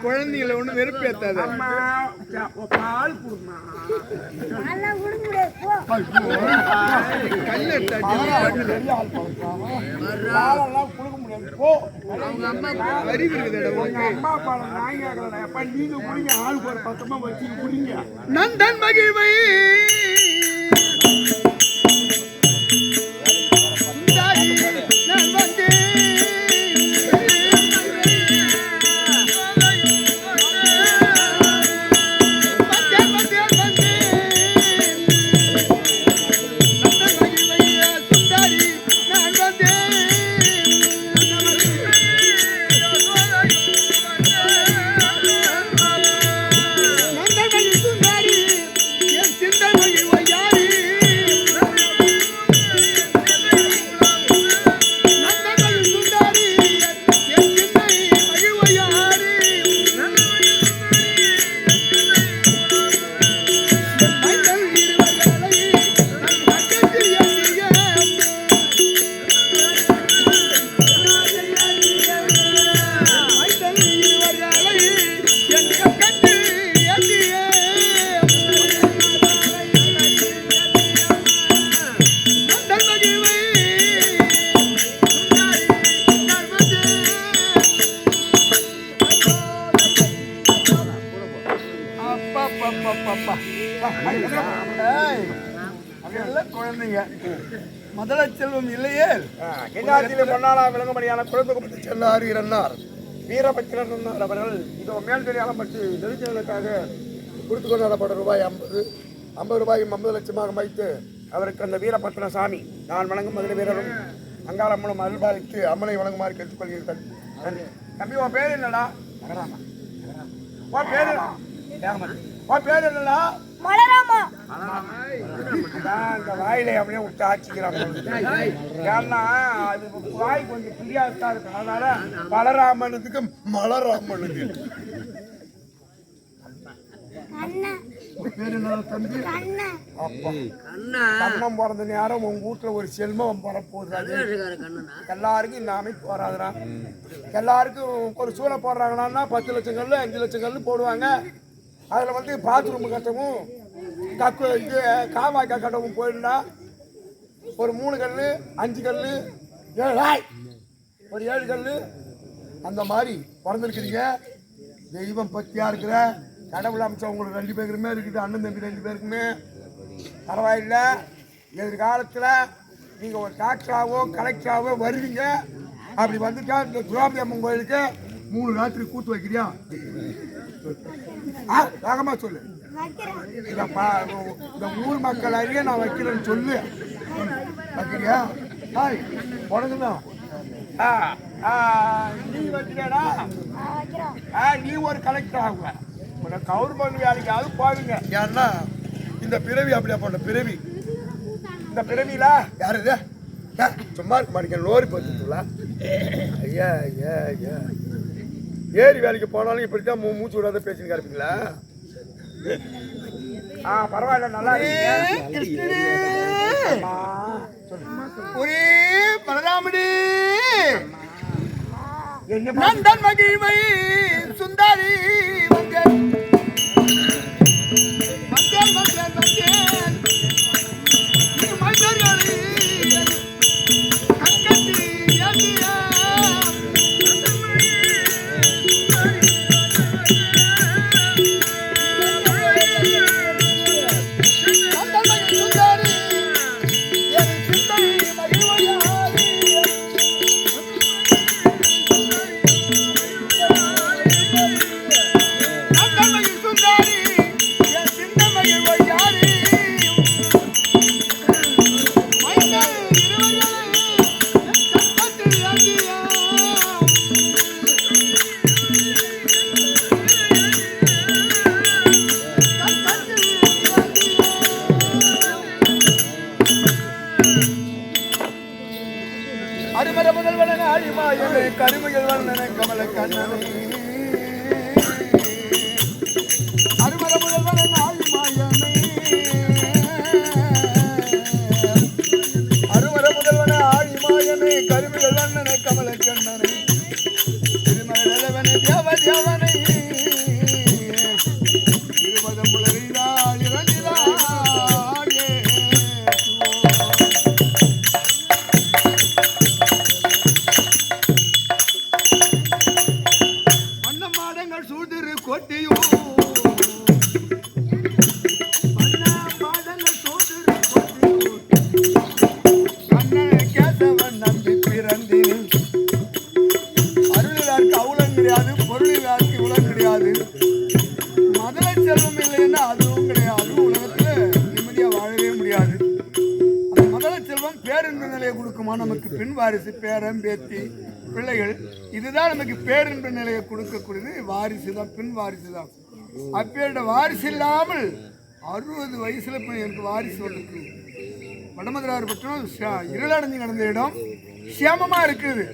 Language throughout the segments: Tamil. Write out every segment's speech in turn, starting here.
குழந்தைகளை ஒண்ணு வெறுப்பேத்தாது. அம்மா பால் குடுமா கொடுக்க முடியாது. அம்மா பாலம் நாய் கேட்கல. நீங்க குடிங்க, ஆளுக்கு ஒரு 10 வச்சு குடிங்க. நந்தன் மகிழ்வை குழந்தைங்க முதல செல்வம் இல்லையே. எல்லாத்திலே பொன்னாளா விளங்கும்படியான குழந்தை செல்லாறு இறந்தார் வீரபத்திரன் அவர்கள் இதோ மேல் தெரியாமல் பற்றி நெருங்கியதற்காக கொடுத்து கொண்டாடப்பட்ட ரூபாய் 50 ரூபாயும் 50 லட்சமாக வைத்து அவருக்கு அந்த வீரபத்திர சாமி நான் வணங்கும் மதுரை வீரரும் அங்காளம்மனும் அருள்பாலித்து அம்மனை வணங்குமாறு கேட்டுக்கொள்கிறேன். தம்பி உன் பேர் என்னடா? உன் பேர் என்னடா? மலராமா. அந்த வாயிலை அப்படியே விட்டு ஆச்சிக்கிறாங்க. ஏன்னா அது வாய் கொஞ்சம் பிரியாதான் இருக்கு. அதனால பலராமனுக்கு மலராமனுக்கு தம்பி கண்ணம் பிறந்த நேரம் உங்க வீட்டுல ஒரு செல்வம் வரப்போகுது. எல்லாருக்கும் இந்த அமைப்பு வராதுடா. எல்லாருக்கும் ஒரு சூளை போடுறாங்கன்னா 10 லட்சம் கல்லு 5 லட்சம் கல்லு போடுவாங்க. அதில் வந்து பாத்ரூம் கட்டவும் இது காவாய்க்கா கட்டவும் போயிருந்தா ஒரு 3 கல் 5 கல் 7 கல் அந்த மாதிரி பிறந்திருக்கிறீங்க. தெய்வம் பக்தியாக இருக்கிற கடவுள் அம்சம் உங்களுக்கு 2 பேருக்குமே இருக்குது. அண்ணன் தம்பி 2 பேருக்குமே பரவாயில்லை. எதிர்காலத்தில் நீங்கள் ஒரு டாக்டராகவோ கலெக்டராகவோ வருவீங்க. அப்படி வந்துட்டா இந்த திரௌபதி அம்மன் கோயிலுக்கு 3 ராத்திரி கூத்து வைக்கிறியா? வேகமா சொல்லு. இந்த ஊர் மக்கள் அறிய நான் வைக்கிறேன்னு சொல்லு. வைக்கிறியா? உனக்குதான் நீ வைக்கிறடா. நீ ஒரு கலெக்டர் ஆகுவ. கவர்மெண்ட் வேலைக்காவது போவீங்க. ஏன்னா இந்த பிறவி அப்படியா போட்ட பிறவி. இந்த பிறவியில யாரு இது சும்மா இருக்க மாட்டேங்க. லோரி பார்த்துங்களா? ஐயா ஐயா ஐயா ஏரி வேலைக்கு போனாலும் இப்படித்தான் மூச்சு விடாத பேசிட்டு இருப்பீங்களா? பரவாயில்ல, நல்லா ஒரே பலராமடி நந்தன் மகிழ்வை சுந்தாரி வந்தேன் வந்தேன் வந்தேன் வந்தேன் மஞ்சள் கங்கத்தி அருமர முதல்வன ஆழிமாயமே கருமைகள் வந்தன கமல கண்ணனை அருமர முதல்வன ஆழிமாயமே அருமர முதல்வன ஆழிமாயமே கருமைகள் வந்தன கமல கண்ணனை திருமல நிலவன தேவ தேவனை இருக்குமா நமக்கு பின் வாரிசு, பேரன், பேத்தி, பிள்ளைகள். இதுதான் நமக்கு பேரென்ற நிலையை கொடுக்கக்கூடியது வாரிசு தான், பின் வாரிசு தான். அப்பேற்ற வாரிசு இல்லாமல் 60 வயசுல இப்போ எனக்கு வாரிசு வந்திருக்கு. வடமதுரார் பட்டம் இருளடைஞ்சு கிடந்த இடம் சேமமா இருக்குது.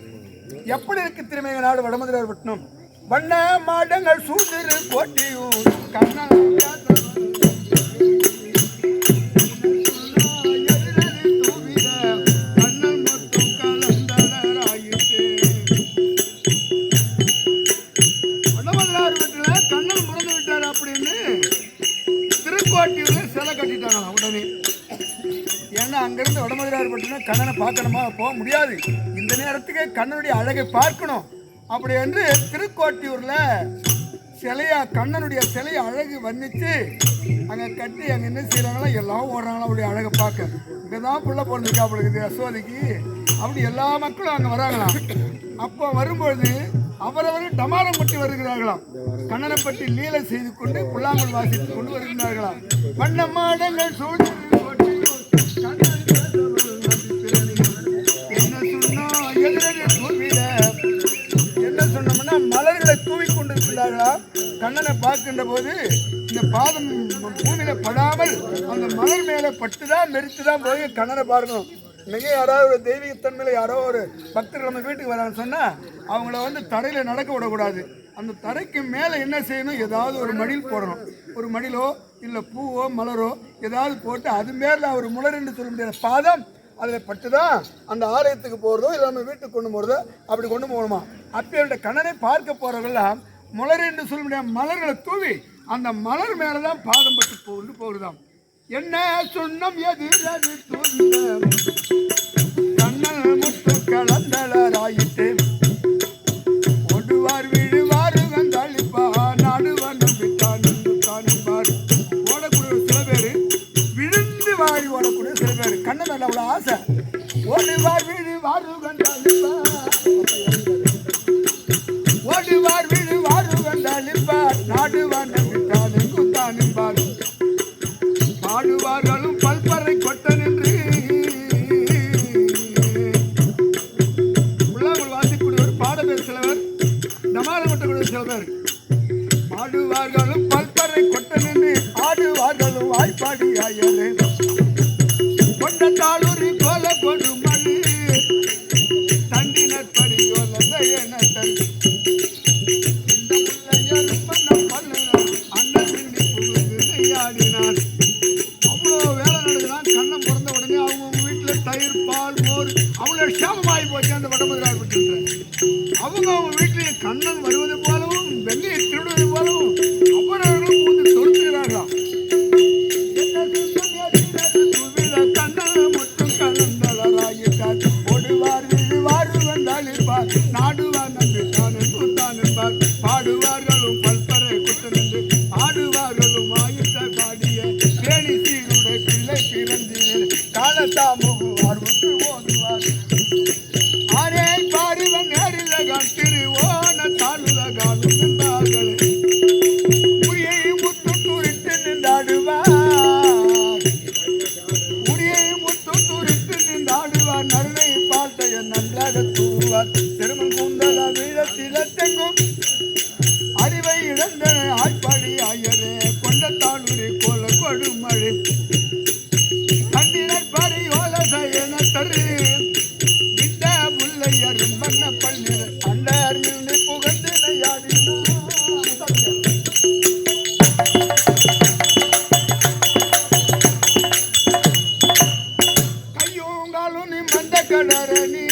எப்படி இருக்கு திருமேக நாடு வடமதுரார் பட்டினம்? வண்ண மாடங்கள் சூழ்ந்திரு கோட்டியூர் கண்ணா அங்கிருந்து வடமதுரார் பட்டினம் கண்ணனை பார்க்கணுமா? போக முடியாது. இந்த நேரத்துக்கு கண்ணனுடைய அழகை பார்க்கணும் அப்படி என்று திருக்கோட்டியூர்ல சிலையா கண்ணனுடைய சிலையை அழகு வர்ணிச்சு அங்க கட்டி அங்க என்ன செய்யறாங்களோ எல்லாம் ஓடுறாங்களா அவருடைய அழகை பார்க்க. இங்கதான் புள்ள பிறந்திருக்கா அப்படி யசோதைக்கு. அப்படி எல்லா மக்களும் அங்க வராங்களாம். அப்போ வரும்பொழுது அவரவர்கள் டமாரம் பட்டி வருகிறார்களாம். கண்ணனை பற்றி லீலை செய்து கொண்டு புல்லாங்குழல் வாசித்துக் கொண்டு வருகிறார்களாம். வண்ண மாடங்கள் சூழ்ந்து என்ன சொன்னோம்னா மலர்களை தூவி கொண்டிருக்கிறார்களா. கண்ணனை பார்க்கின்ற போது இந்த பாதம் பூமியில படாமல் அந்த மலர் மேல பட்டுதான் மெரித்துதான் போய் கண்ணனை பார்க்கணும். இன்னைக்கு யாராவது ஒரு தெய்வீகத்தன்மையில யாரோ ஒரு பக்தர்கள் நம்ம வீட்டுக்கு வரான்னு சொன்னா அவங்கள வந்து தரையில நடக்க விடக்கூடாது. அந்த தரைக்கு மேல என்ன செய்யணும்? ஏதாவது ஒரு மடில் போடணும். ஒரு மடிலோ இல்லை பூவோ மலரோ ஏதாவது போட்டு அது மேல ஒரு முளர் என்று சொல்ல முடியாத பாதம் அதில் பட்டுதான் அந்த ஆலயத்துக்கு போகிறதோ இல்லை நம்ம வீட்டுக்கு கொண்டு போகிறதோ அப்படி கொண்டு போகணுமா. அப்பேற்ற கண்ணனை பார்க்க போகிறவர்கள்லாம் முளர் என்று சொல்ல முடியாத மலர்களை தூவி அந்த மலர் மேலே தான் பாதம் பட்டு போகுதாம். என்ன சொன்னம் எது கண்ணல் முத்து கலந்தளராயிட்டு ஒடுவார் வீடு வாருகந்தளிப்பா நாடுவான் நம்பித்தான் என்பார். ஓடக்கூடிய சில பேர் விழுந்து வாழி ஓடக்கூடிய சில பேர் கண்ணன் மேல அவ்வளோ ஆசை. ஓடுவார் வீடு வாருகந்தளிப்பா ஓடுவார் வீடு வாருகந்தளிப்பா நாடுவான் நம்பித்தான் எங்குத்தான் என்பார். பாடுவார்களும் பல்பறை கொட்ட நின்று உள்ளாமல் வாசிக்கூடிய ஒரு பாடப்பேர் சிலவர் டமாரம் கொட்டக்கூடிய சிலவர். பாடுவார்களும் பல்பறை கொட்ட நின்று ஆடுவார்களும் வாய்ப்பாடி ஆயரு கொண்ட தாளூரி கோல கொடு மணி தண்டினர் பரியோல தயனத்தன் இந்த முல்லையரும் பண்ண அண்ணன் மின்னி புகுந்து நெய்யாடினான். கண்ணம் பிறந்த உடனே அவங்க வீட்டில் தயிர், பால், மோர் அவ்வளோ க்ஷேமமாகி போச்சு. அந்த வடமதுரார் பட்டினத்தில் அவங்க வீட்டில் கண்ணன் வருவது போலவும் வெள்ளியை திருடுவது போலவும் அவரவர்களும் வந்து தொடுத்துகிறார்களாம். கண்ணன் மட்டும் கலந்தளராயிட்டார் ஓடுவார் வீழ்வார் வந்தால் இருப்பார் நாடுவார் நன்றி தான் என்பார் என்பார். பாடுவார்களும் பல்பறை குற்ற நின்று ஆடுவார்களும் ஆயிட்ட பாடிய தேனி சீருடை பிள்ளை பிறந்தீர்கள் காலத்தாமுகுவார் விட்டு ஓடுவார். ஆரே பாரிவன் நேரிலகான் திரு ஓன தாளுலகாலும் நின்றார்களே உரியை முத்து துரித்து நின்றாடுவார். உரியை முத்து துரித்து நின்றாடுவார். நன்மை பார்த்தைய நன்றாக தூவார். திருமன் கூந்தல வீழத்திலத்தெங்கும் அறிவை இழந்தன ஆய்ப்பாடி ஆயரே கொண்ட தாளூரி கோல கொடுமழை கண்டினர் பரியோல சயன தரு விட்ட முல்லையரும் பண்ண பள்ளியர் அண்டர் மில்லை புகழ்ந்து நையாடினார். கையோங்காலும் நீ மந்த கடரணி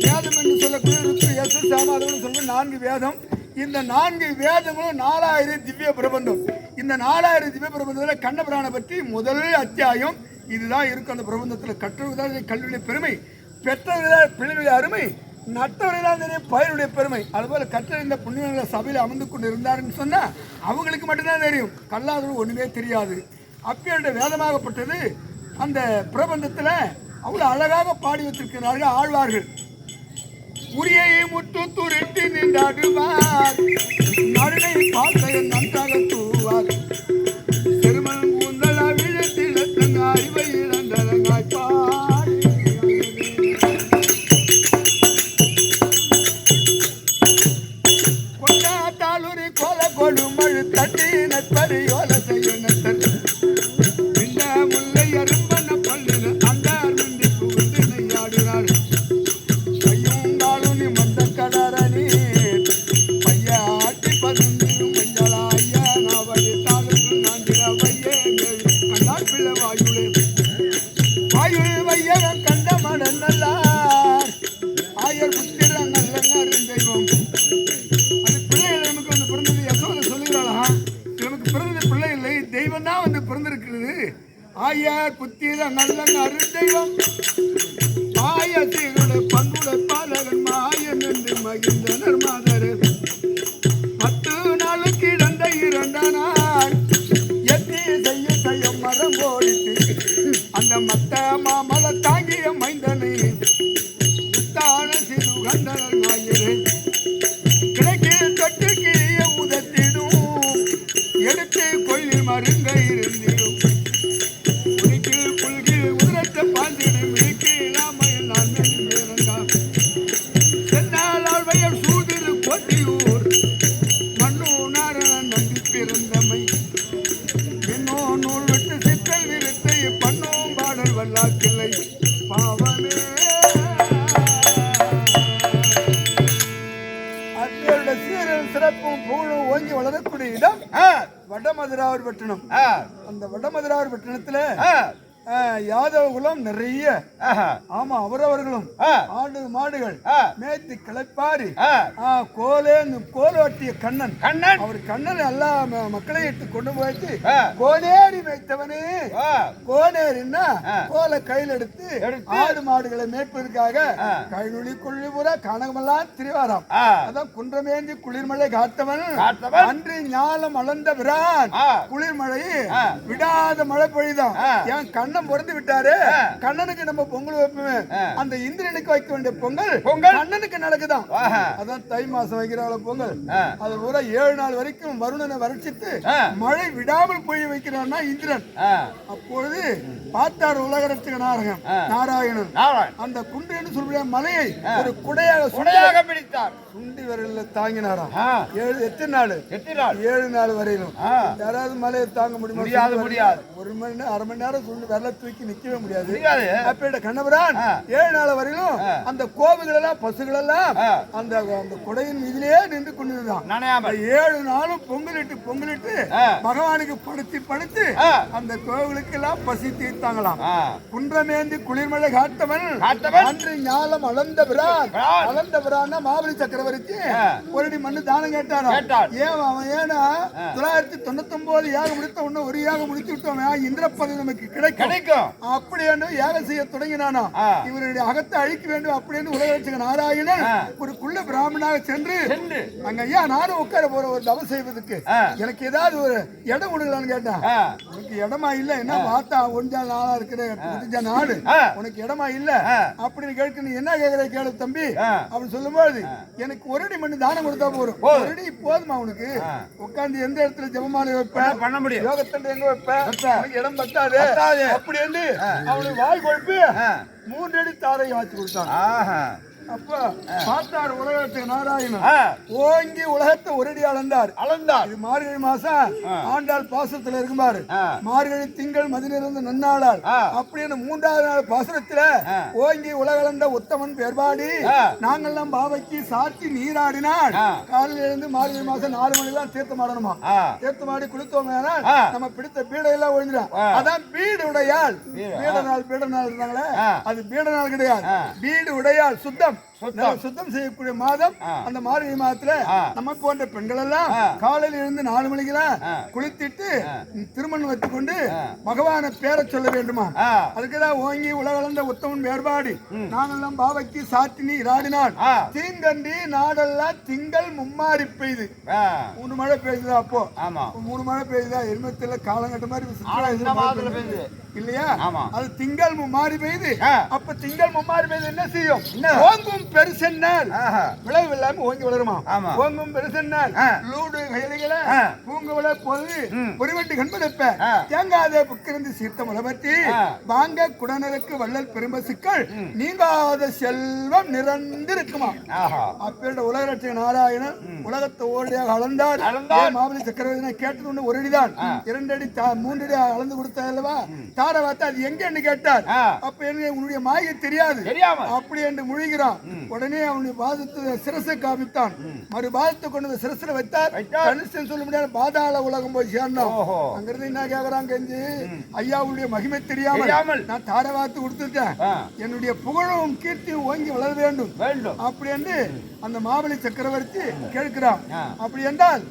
வேதம் என்று சொல்லக்கூடிய ருத்து எஸ் சாமாதவன் சொல்ல 4 வேதம். இந்த 4 வேதங்களும் 4000 திவ்ய பிரபந்தம். இந்த 4000 திவ்ய பிரபந்தத்தில் கண்ணபிரானை பற்றி முதல் அத்தியாயம் இதுதான் இருக்கும். அந்த பிரபந்தத்தில் கற்றவர்கள் கல்வியுடைய பெருமை, பெற்றவர்கள் பிள்ளைகளுடைய அருமை, நட்டவர்கள் தெரியும் பயிலுடைய பெருமை. அதுபோல கற்றறிந்த புண்ணியங்களை சபையில் அமர்ந்து கொண்டு இருந்தாருன்னு சொன்னால் அவங்களுக்கு மட்டும்தான் தெரியும். கல்லாதவர்கள் ஒன்றுமே தெரியாது. அப்பேற்ற வேதமாகப்பட்டது அந்த பிரபந்தத்தில் அவ்வளோ அழகாக பாடி வைத்திருக்கிறார்கள் ஆழ்வார்கள். உரியை முத்து துரிட்டு நின்றாடுவார். நடுனை பார்த்த நன்றாக தூவார். திருமணம் கூந்தலா விழத்தில் உள்ள வாயுளே வாயுள் வையகம் கண்ட மடநல்லார் ஆயர் புத்திரன் நல்ல தெய்வம். அது பிள்ளைகள் நமக்கு வந்து பிறந்தது யசோதை சொல்லுகிறாளா, நமக்கு பிறந்தது பிள்ளை இல்லை தெய்வம் தான் வந்து பிறந்திருக்கிறது. ஆயர் புத்திரன் நல்ல அருந்தெய்வம் மாயத்தினுடைய பங்குட பாலகன் மாயன் என்று மகிழ்ந்தனர் மாதர் 10 நாளுக்கு இடந்த 2 நாள் எத்தி செய்ய மரம் ஓடித்து அந்த மத்த மாமல தாங்கிய மைந்தனை முத்தான சிறு கண்டனர் மாயிரு கிழக்கில் தொட்டு கிழிய உதத்திடும் எடுத்து கொள்ளி மருங்க இருந்திடும் உனக்கில் புல்கில் உதரத்தை பாந்திடும் மிடுக்கு இல்லாமல் நான் வேறந்தார் சென்னால் ஆழ்வையர் சூதிரு கொட்டியூர் மண்ணு நாரணன் நம்பி பிறந்தமை இன்னோ நூல் விட்டு சித்தல் விருத்தை பண்ணோம் பாடல் வல்லாக்கில்லை பாவமே. அத்தகைய சீரல் சிறப்பும் புகழும் ஓங்கி வளரக்கூடிய இடம் வடமதுராவர் பட்டணம். அந்த வடமதுராவர் பட்டணத்துல யாதவ குலம் நிறைய, ஆமா அவரவர்களும் ஆடு மாடுகள் மேய்த்து கிளப்பாரி கோலோட்டிய கண்ணன் அவர் கண்ணன் எல்லா மக்களை இட்டு கொண்டு போயிட்டு கோனேரி மேய்த்தவனே கோனேரின்னா கோலை கையில் எடுத்து ஆடு மாடுகளை மேய்ப்பதற்காக கைநுழி கொள்ளிபுற கனகமெல்லாம் திரிவாராம். அதான் குன்றமேந்தி குளிர்மழை காத்தவன் அன்று ஞாலம் அளந்த பிரான் குளிர்மழை விடாத மழை பொழிதான். என் கண்ணன் பிறந்து விட்டாரு, கண்ணனுக்கு நம்ம பொங்கல் வைப்போமே, அந்த இந்திரனுக்கு வைக்க வேண்டிய பொங்கல் கண்ணனுக்கு நடக்குதான். அதான் தை மாசம் வைக்கிறாங்கள பொங்கல், அது பூரா 7 நாள் வரைக்கும் வருணனை வறட்சித்து மழை விடாமல் பொழிய வைக்கிறான்னா இந்திரன். அப்பொழுது பார்த்தார் உலகரட்சக நாராயணன் அந்த குன்றின்னு சொல்ற மலையை ஒரு குடையாக பிடித்தார். சுண்டி விரல்ல தாங்கினாராம். 8 நாள் 7 நாள் வரையிலும் யாராவது மலையை தாங்க முடியாது. 1 மணி நேரம் 1/2 மணி நேரம் சுண்டி விரல தூக்கி நிக்கவே முடியாது. அப்ப கண்ணபுரான் 7 நாள் வரையிலும் அந்த கோவில்கள் எல்லாம் பசுகள் எல்லாம் அந்த குடையின் மீதிலே நின்று கொண்டிருந்தான். 7 நாளும் பொங்கலிட்டு பகவானுக்கு படுத்து அந்த கோவிலுக்கு எல்லாம் பசி தீர்த்தாங்களாம். குன்றமேந்தி குளிர்மழை காத்தவன் அன்று ஞாலம் அளந்த பிரான் மாபலி சக்கரவர்த்தி ஒரு மண்ணு தானம் கேட்டாராம். அவன் ஏன்னா 999 யாகம் முடித்த உடனே ஒரு யாகம் முடித்து விட்டோம், இந்திர பதவி நமக்கு கிடைக்கும் அப்படி என்று யாகம் செய்ய தொடங்கினானா. இவருடைய அகத்தை அழிக்க வேண்டும் அப்படின்னு உலக நாராயணன் ஒரு குள்ள பிராமணாக சென்று அங்க ஐயா நானும் உட்கார போற ஒரு தவம் செய்வதற்கு எனக்கு ஏதாவது ஒரு இடம் கொடுக்கலான்னு கேட்டான். உனக்கு இடமா இல்ல, என்ன பார்த்தா ஒன்றா நாளா இருக்கிற நாடு உனக்கு இடமா இல்ல அப்படின்னு கேட்க என்ன கேட்கிற கேளு தம்பி அப்படின்னு சொல்லும்போது எனக்கு 1 அடி மண்ணு தானம் கொடுத்தா போறோம், 1 அடி போதுமா உனக்கு உட்கார்ந்து எந்த இடத்துல ஜபமாலை வைப்பேன் பண்ண முடியும், யோகத்தண்டை எங்க வைப்பேன் இடம் பத்தாது அப்படி என்று அவனுக்கு வாய் கொழுப்பு 3 அடி தாரையை வாச்சு கொடுத்தான். அப்ப பார்த்தார் உலகத்தை நாராயணன் ஓங்கி உலகத்தை ஒரடி அளந்தார். இது மார்கழி மாசம் ஆண்டாள் பாசத்துல இருக்குமாறு மார்கழி திங்கள் மதிலிருந்து நன்னாளால் அப்படின்னு 3வது நாள் பாசுரத்துல ஓங்கி உலகளந்த உத்தமன் பெருபாடி நாங்கெல்லாம் பாவைக்கு சாத்தி நீராடினாள். காலையில இருந்து மார்கழி மாசம் 4 மணி தான் தீர்த்தம் ஆடணுமா. தீர்த்தமாடி குளித்தோம் நம்ம பிடித்த பீடையெல்லாம் ஒழிஞ்சிடும். அதான் பீடு உடையாள். பீட நாள் இருந்தாங்களே அது பீட நாள் கிடையாது, பீடு உடையாள் சுத்தம் சுத்தம் செய்யக்கூடிய மாதம் அந்த மார்கழி மாதத்துல நம்ம போன்ற பெண்கள் எல்லாம் காலையில இருந்து 4 மணிக்கெல்லாம் குளித்துட்டு திருமணம் வைத்துக் கொண்டு பகவானை பேர சொல்ல வேண்டுமா. அதுக்குதான் ஓங்கி உலகளந்த உத்தமன் வேறுபாடு நானெல்லாம் பாவைக்கு சாத்தி நீராடினான். தீங்கண்டி நாடெல்லாம் திங்கள் மும்மாறி பெய்து 3 மழை பெய்யுதா. அப்போ 3 மழை பெய்யுதா எருமத்துல காலங்கட்ட மாதிரி இல்லையா. அது திங்கள் மும்மாறி பெய்து. அப்ப திங்கள் மும்மாறி பெய்து என்ன செய்யும், ஓங்கும் பெருசென்னால் விளைவு இல்லாம ஓங்கி வளருமா. ஓங்கும் பெருசென்னால் லூடு கையில பூங்குவள போது பொறிவட்டி கண்படுப்ப தேங்காத புக்கிருந்து சீர்த்த முளபற்றி வாங்க குடனருக்கு வள்ளல் பெரும்பசுக்கள் நீங்காத செல்வம் நிறந்திருக்குமா. அப்பேண்ட உலக நாராயணன் உலகத்தை ஓரடியாக அளந்தார். மாபலி சக்கரவர்த்தி கேட்டது 1 அடிதான், 2 அடி 3 அடி அளந்து கொடுத்தா அல்லவா. தார வார்த்தை அது எங்க கேட்டார். அப்ப என்ன உன்னுடைய மாயை தெரியாது அப்படி என்று முழுகிறான். உடனே அவனுடைய பாதத்தை சிரசை காமித்தான். மறு பாதத்தை கொண்டு வந்து சிரசில் வைத்தார். கனிஷ்டன் சொல்ல முடியாத பாதாள உலகம் போய் சேர்ந்தோம். அங்கிருந்து என்ன கேக்குறாங்க, ஐயாவுடைய மகிமை தெரியாமல் நான் தாரவாத்து கொடுத்துட்டேன், என்னுடைய புகழும் கீர்த்தியும் ஓங்கி வளர வேண்டும் அப்படி என்று அந்த மாபலி சக்கரவர்த்தி கேட்கிறான். அப்படி என்றால்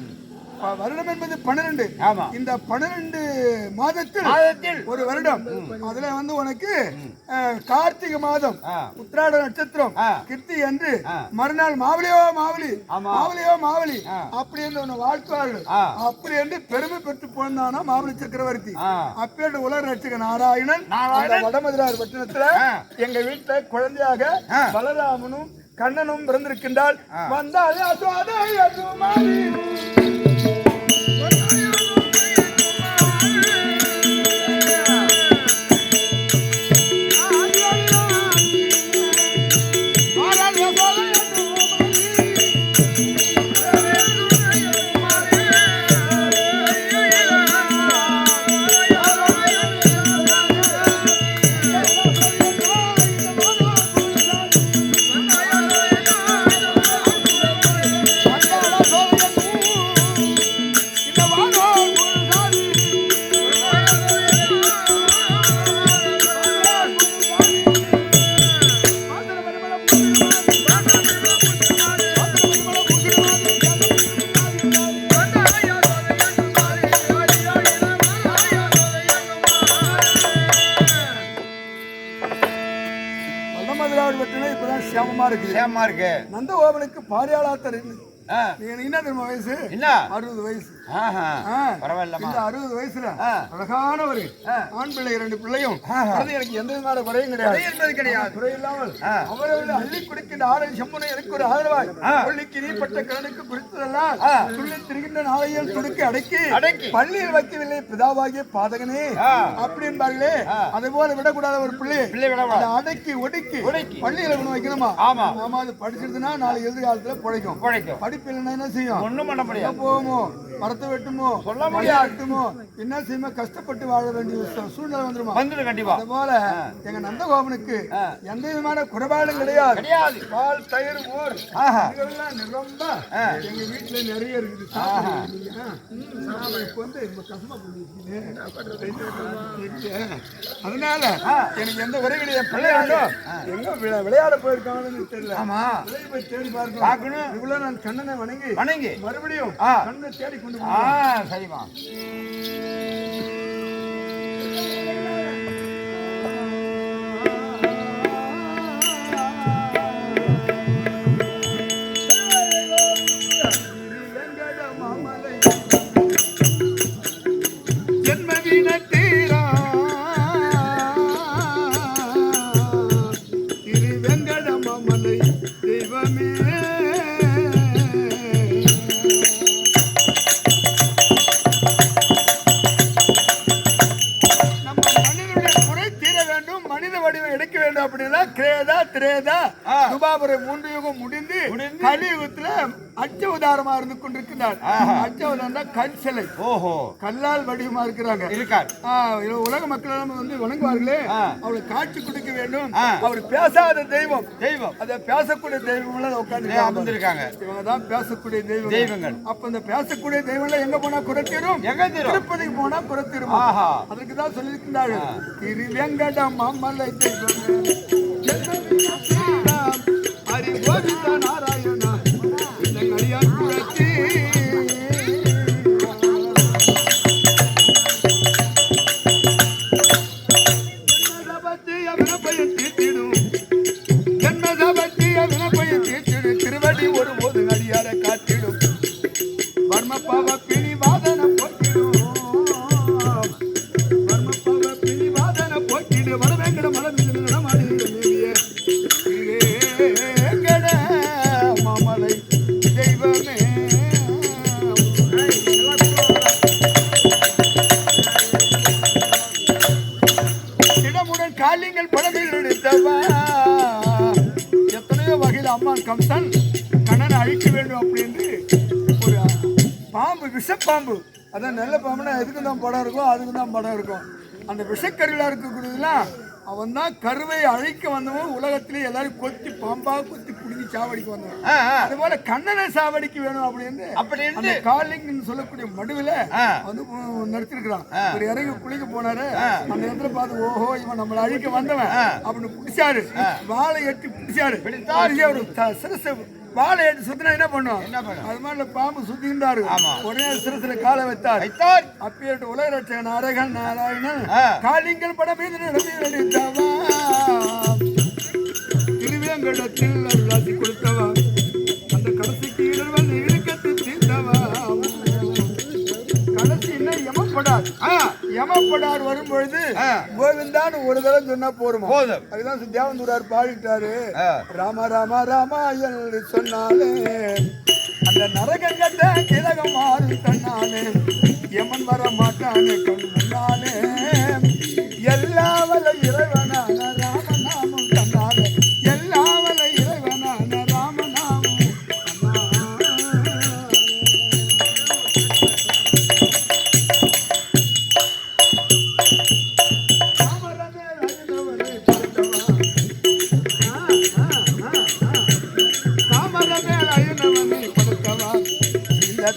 வருடம் என்பது 12. இந்த 12 மாதத்தில் ஒரு வருடம். அதுல வந்து உனக்கு கார்த்திகை மாதம் உத்திராட நட்சத்திரம் கிருத்தி என்று மறுநாள் மாவலியோ மாவலி மாவலியோ மாவலி அப்படி என்று உன்னை வாழ்த்துவார்கள். அப்படி என்று பெருமை பெற்று போனானா மாவலி சக்கரவர்த்தி. அப்பேட்டு உலக ரட்சக நாராயணன் வடமதுரார் பட்டணத்துல எங்க வீட்டுல குழந்தையாக பலராமனும் கண்ணனும் பிறந்திருக்கின்றால். வந்தாலே நந்தகோபனுக்கு பாரியாளாத்தர் என்ன தெரியுமா வயசு? 60 வயசு. இந்த 60 வயசுல அழகான ஒரு ஆண் பிள்ளை 2 பிள்ளையும் எனக்கு எந்த விதமான குறையும் கிடையாது. குறை இல்லாமல் அவரவர்கள் அள்ளி குடிக்கின்ற ஆடல் செம்பனை எனக்கு ஒரு ஆதரவாய் பள்ளிக்கு நீப்பட்ட கடனுக்கு குறித்ததெல்லாம் துள்ளி திரிகின்ற நாளையில் துடுக்கி அடக்கி பள்ளியில் வைக்கவில்லை பிதாவாகிய பாதகனே அப்படி என்பார்களே. அதே போல விடக்கூடாத ஒரு பிள்ளை அடக்கி ஒடுக்கி பள்ளியில கொண்டு வைக்கணுமா? ஆமா, அது படிச்சிருந்தா நாளை எதிர்காலத்துல பிழைக்கும். படிப்பு இல்லைன்னா என்ன செய்யும்? ஒண்ணும் பண்ண முடியாது. போவோமோ, மரத்தை வெட்டுமோ, சொல்ல முடியாதுமோ, என்ன செய்யுமோ, கஷ்டப்பட்டு வாழ வேண்டிய சூழ்நிலை வந்துருமா? வந்துடும் கண்டிப்பா. அது போல எங்க நந்தகோபனுக்கு எந்த விதமான குறைபாடும் கிடையாது. பால், தயிர், மோர் இதெல்லாம் ரொம்ப எங்க வீட்டுல நிறைய இருக்குது. அதனால எனக்கு எந்த உரை கிடையாது. பிள்ளையாண்டோ எங்க விளையாட போயிருக்காங்கன்னு தெரியல. ஆமா, போய் தேடி பார்க்கணும். இவ்வளவு நான் கண்ணனை வணங்கி மறுபடியும் கண்ணனை தேடி கொண்டு சரிமா. முடிந்து கலியுகத்துல அச்சவதாரமா இருந்து கொண்டிருக்கிறார். அச்சவதாரம் கல் சிலை. கல்லால் வடிவமா இருக்கிறாங்க. உலக மக்கள் வந்து வணங்குவார்களே, அவளை காட்சி கொடுக்க வேண்டும். அவர் பேசாத தெய்வம் அத பேசக்கூடிய தெய்வம் உட்கார்ந்து அமர்ந்திருக்காங்க. இவங்க தான் பேசக்கூடிய தெய்வங்கள். அப்ப இந்த பேசக்கூடிய தெய்வம் எங்க போனா குறைத்தீரும், திருப்பதிக்கு போனா குறைத்தீரும். அதற்கு தான் சொல்லியிருக்கிறார்கள், திரு வெங்கடம் மலை தெய்வம் ஹரி கோவிந்த நாராயணா அடியார் குலத்தி திருவடி ஒருபோது அடியாரை காட்டிடும். வர்ம பாவ பிணி வாதன போக்கிடும். வர்ம பாவ பிணி வாதன போக்கிடு. வரவேங்கட மலம் மாமலை தெய்வமே. இடமுடன் காலிங்கள் படங்கள் எடுத்தவா. எத்தனையோ வகையில் அம்மான் கம்சன் கண்ணனை அழிக்க வேண்டும் அப்படின்னு ஒரு பாம்பு, விஷப்பாம்பு, அதான் நல்ல பாம்புனா எதுக்கு தான் படம் இருக்கும், அதுக்கு தான் படம் இருக்கும். அந்த விஷக்கருவில இருக்கக்கூடியதுலாம் அவன் தான் கருவை அழிக்க வந்தவன். உலகத்திலே எல்லாரும் கொத்தி பாம்பா கொத்தி பிடிச்சி சாவடிக்கு வந்தோம். அது போல கண்ணனை சாவடிக்கு வேணும் அப்படின்னு காலிங்னு சொல்லக்கூடிய மடுவில வந்து நடத்திருக்கிறான். ஒரு இறங்கி குளிக்க போனாரு. அந்த இடத்துல பார்த்து ஓஹோ இவன் நம்மளை அழிக்க வந்தவன் அப்படின்னு பிடிச்சாரு. வாழை எட்டி பிடிச்சாரு. ஒரு சிரச வாழை எடுத்து சுத்தினா என்ன பண்ணும்? அது மாதிரி பாம்பு சுத்தின்றாரு. உடனே சிரசில காலை வைத்தார். அப்பேட்டு உலக ரட்சகன் அரகன் நாராயணன் காலிங்கல் படம் மீது நடித்தவா திருவேங்கடத்தில் ராசி கொடுத்தவா அந்த கடைசிக்கு இடர்வன் இழுக்கத்து தீர்த்தவா கடைசி என்ன யமப்படார் வரும்பொழுது கோவிந்தான்னு ஒரு தடவை சொன்னா போதும். அதுதான் தேவந்தூரார் பாடிட்டாரு. ராமா ராமா ராமா என்று சொன்னாலே அந்த நரகம் கட்ட கிழகம் மாறு தன்னாலே யமன் வர மாட்டானே கண் முன்னாலே எல்லாவல இறைவனான ராமநாமம் தன்னாலே எல்லாவல இறைவனான ராமநாமம்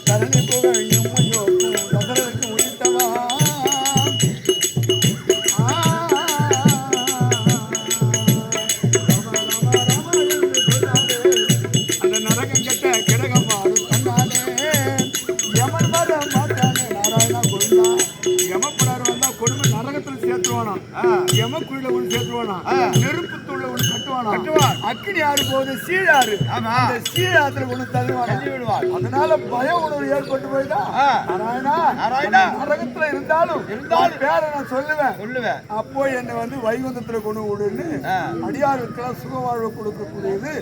தரணி புகழையும் தசரனுக்கு உயிர்த்தவா அந்த நரகம் கட்ட கிடகம் மாறும் கண்ணாலே யமன் வர மாட்டானே நாராயணா கொடுந்தா யமப்படார் வந்தா கொடுமை நரகத்துல சேர்த்துவானா யமக்குழியில ஒண்ணு சேர்த்துவானா நெருப்பு தூள்ல ஒண்ணு கட்டுவான் அக்கினி ஆறு போகுது சீழாறு அந்த சீழாத்துல ஒண்ணு தள்ளி விடுவார். அதனால பய உணர்வு ஏற்பட்டு போயிட்டா நாராயணா நரகத்துல இருந்தாலும் பேரை நான் சொல்லுவேன். அப்போ என்னை வந்து வைகுந்தத்துல கொண்டு விடுன்னு அடியாருக்கெல்லாம் சுகவாழ்வு கொடுக்கக்கூடியது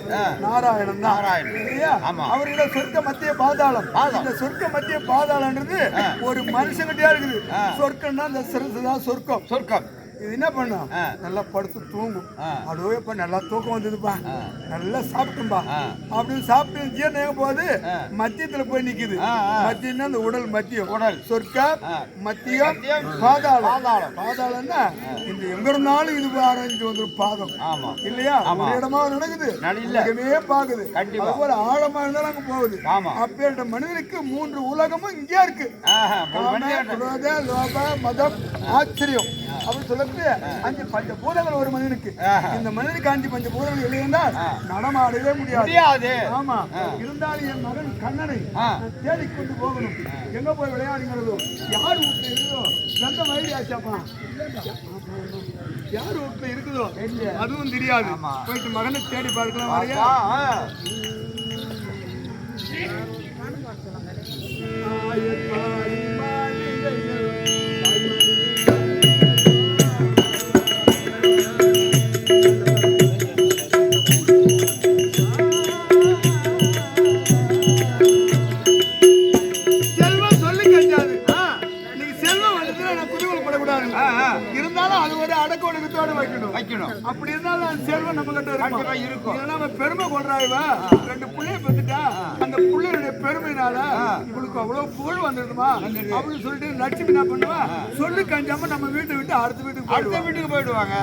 நாராயணன் தான் இல்லையா? அவர்களோட சொர்க்க மத்திய பாதாளம். இந்த சொர்க்க மத்திய பாதாளம்ன்றது ஒரு மனுஷங்கிட்டே இருக்குது. சொர்க்கம்னா இந்த சிறந்து தான் சொர்க்கம். இது என்ன பண்ணும்? நல்லா படுத்து தூங்கும். அதுவே இப்ப நல்லா தூக்கம் வந்ததுப்பா, நல்லா சாப்பிட்டும்பா அப்படின்னு சாப்பிட்டு ஜீரணம் போது மத்தியத்துல போய் நிக்குது. மத்தியம் அந்த உடல் மத்தியம் சொர்க்கம் மத்தியம் பாதாளம்னா இந்த எங்க இருந்தாலும் இது ஆரம்பிச்சு வந்துடும் பாதம் இல்லையா? ஒரு இடமா நடக்குது இங்கமே பாக்குது. அதுபோல ஆழமா இருந்தாலும் அங்க போகுது. அப்பேற்ற மனிதனுக்கு 3 உலகமும் இங்கே இருக்கு. மதம் ஆச்சரியம் அப்படின்னு சொல்லக்கூடிய 5 பஞ்சபூதங்கள் ஒரு மனிதனுக்கு. இந்த மனிதனுக்கு 5 பஞ்சபூதங்கள் இல்லையா நடமாடவே முடியாது. ஆமா, இருந்தாலும் என் மகன் கண்ணனை தேடிக்கொண்டு போகணும். எங்க போய் விளையாடுங்கிறதோ யார் வீட்டுல இருக்குதோ சொந்த வயது ஆச்சாப்பா யார் வீட்டுல இருக்குதோ அதுவும் தெரியாது. போயிட்டு மகனை தேடி பார்க்கலாம் வரையா? இருந்தாலும் அது ஒரு அடக்க ஒடுக்கத்தோடு வைக்கணும். அப்படி இருந்தாலும் செல்வம் நம்ம கிட்ட இருக்கும். நம்ம பெருமை கொண்டாடுவா 2 பிள்ளைய பெற்றுட்டா அந்த பிள்ளையுடைய பெருமையினால இவளுக்கு அவ்வளவு புகழ் வந்துடுமா அப்படின்னு சொல்லிட்டு லட்சுமி என்ன பண்ணுவா சொல்லி கஞ்சாம நம்ம வீட்டை விட்டு அடுத்த வீட்டுக்கு போயிடுவாங்க.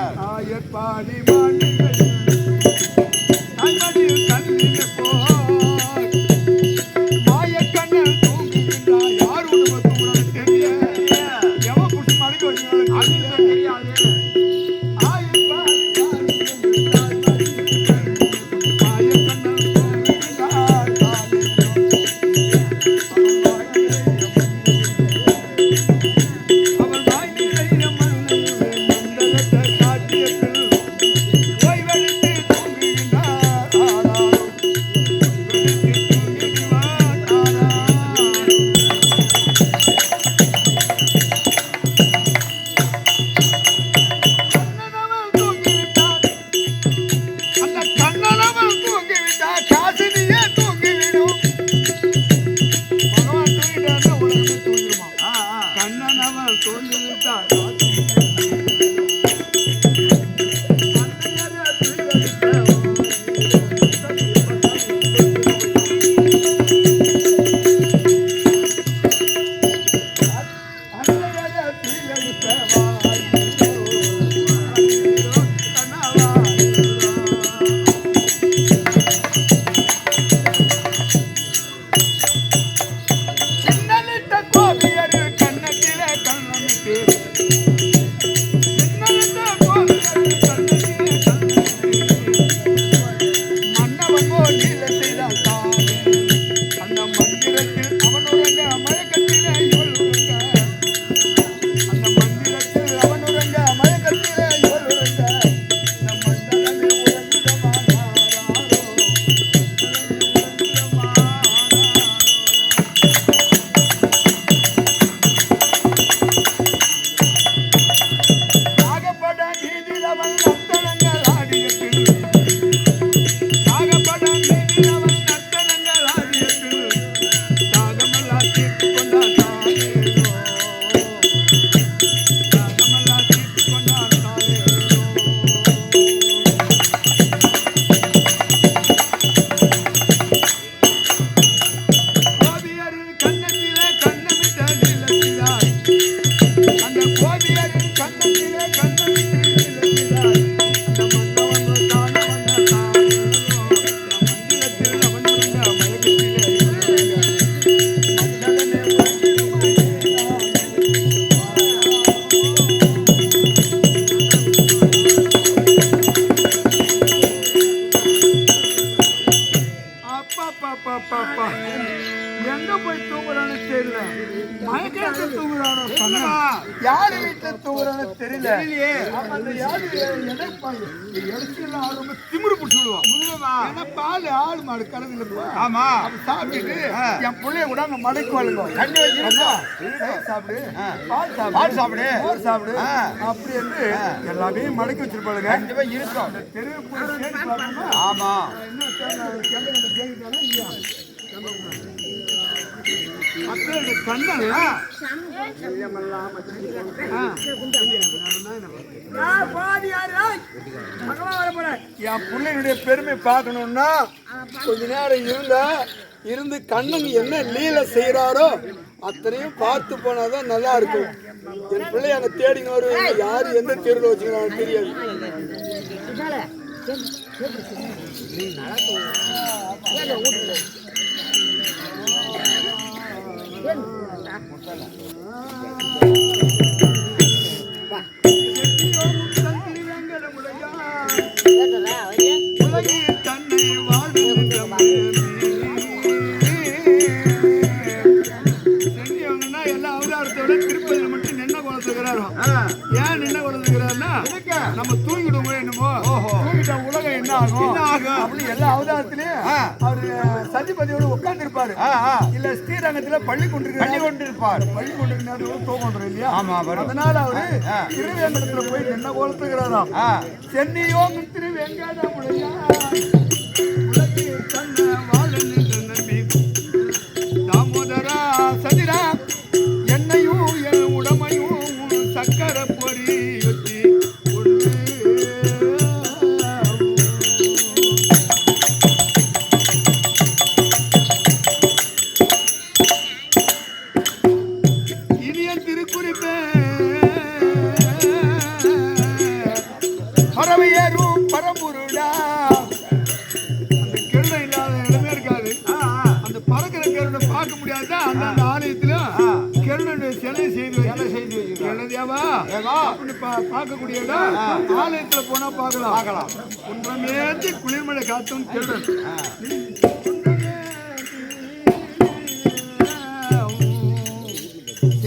யாரு வீட்டுல தூங்குறான்னு தெரியல. ஆமா, அந்த யாரு எடைப்பாங்க ரொம்ப திமிரு பிடிச்சிடுவோம். ஏன்னா பால் ஆடு மாடு கறந்து இல்லப்பா. ஆமா, சாப்பிட்டுட்டு என் பிள்ளைய கூட அங்க மடக்கி வாழுங்க. கண்ணு வைக்கணும், சாப்பிடு, பால் சாப்பிடு, மோர் சாப்பிடு அப்படி என்று எல்லாமே மடக்கி வச்சிருப்பாளுங்க. கண்டிப்பா இருக்கும். தெருவு போய் தேடி பார்க்கணுமா? ஆமா. என் பிள்ளைகளுடைய பெருமை பார்க்கணும்னா கொஞ்ச நேரம் இருந்து கண்ணன் என்ன லீலை செய்யறாரோ அத்தனையும் பார்த்து போனாதான் நல்லா இருக்கும். என் பிள்ளை அங்க தேடின்னு வருவாங்க. யாரு எந்த தெருவில் வச்சுக்கிறாங்க தெரியாது. திருப்பதியில மட்டும் நின்ன குளத்துக்கிறாரோ. ஏன் நின்ன குளத்துக்கிறாருன்னா நம்ம தூங்கிடுவோம். என்னமோ தூங்கிட்ட உலகம் என்ன ஆகும் அப்படி எல்லா அவதாரத்திலயும் அவரு சதிபதியோடு உட்கார்ந்து இருப்பாரு. இல்ல ஸ்ரீரங்கத்துல பள்ளி கொண்டிருப்பார். பள்ளி கொண்டிருந்தாரு தூக்கம் இல்லையா? அதனால அவரு திருவேங்கடத்துல போய் நின்ன குளத்துக்கிறாராம். சென்னையோ திருவேங்கடமுடையா உலகில் தன்ன வாழ நின்ற நம்பி தாமோதரா சதிரா என்னையும் என் உடமையும் சக்கர பொறி வச்சு இனிய திருக்குறிப்பே பறவையேறும் பரம்பொருடா. அந்த கெருணை இல்லாத இடமே இருக்காது. அந்த பறக்கிற கெருணை பார்க்க முடியாத அந்த ஆலயத்திலும் கெருணனுடைய சிலை செய்து கெருணதேவா அப்படின்னு பார்க்கக்கூடிய இடம் ஆலயத்துல போனா பார்க்கலாம். ஒன்றமேந்தி குளிர்மழை காத்தும் கெருணன்.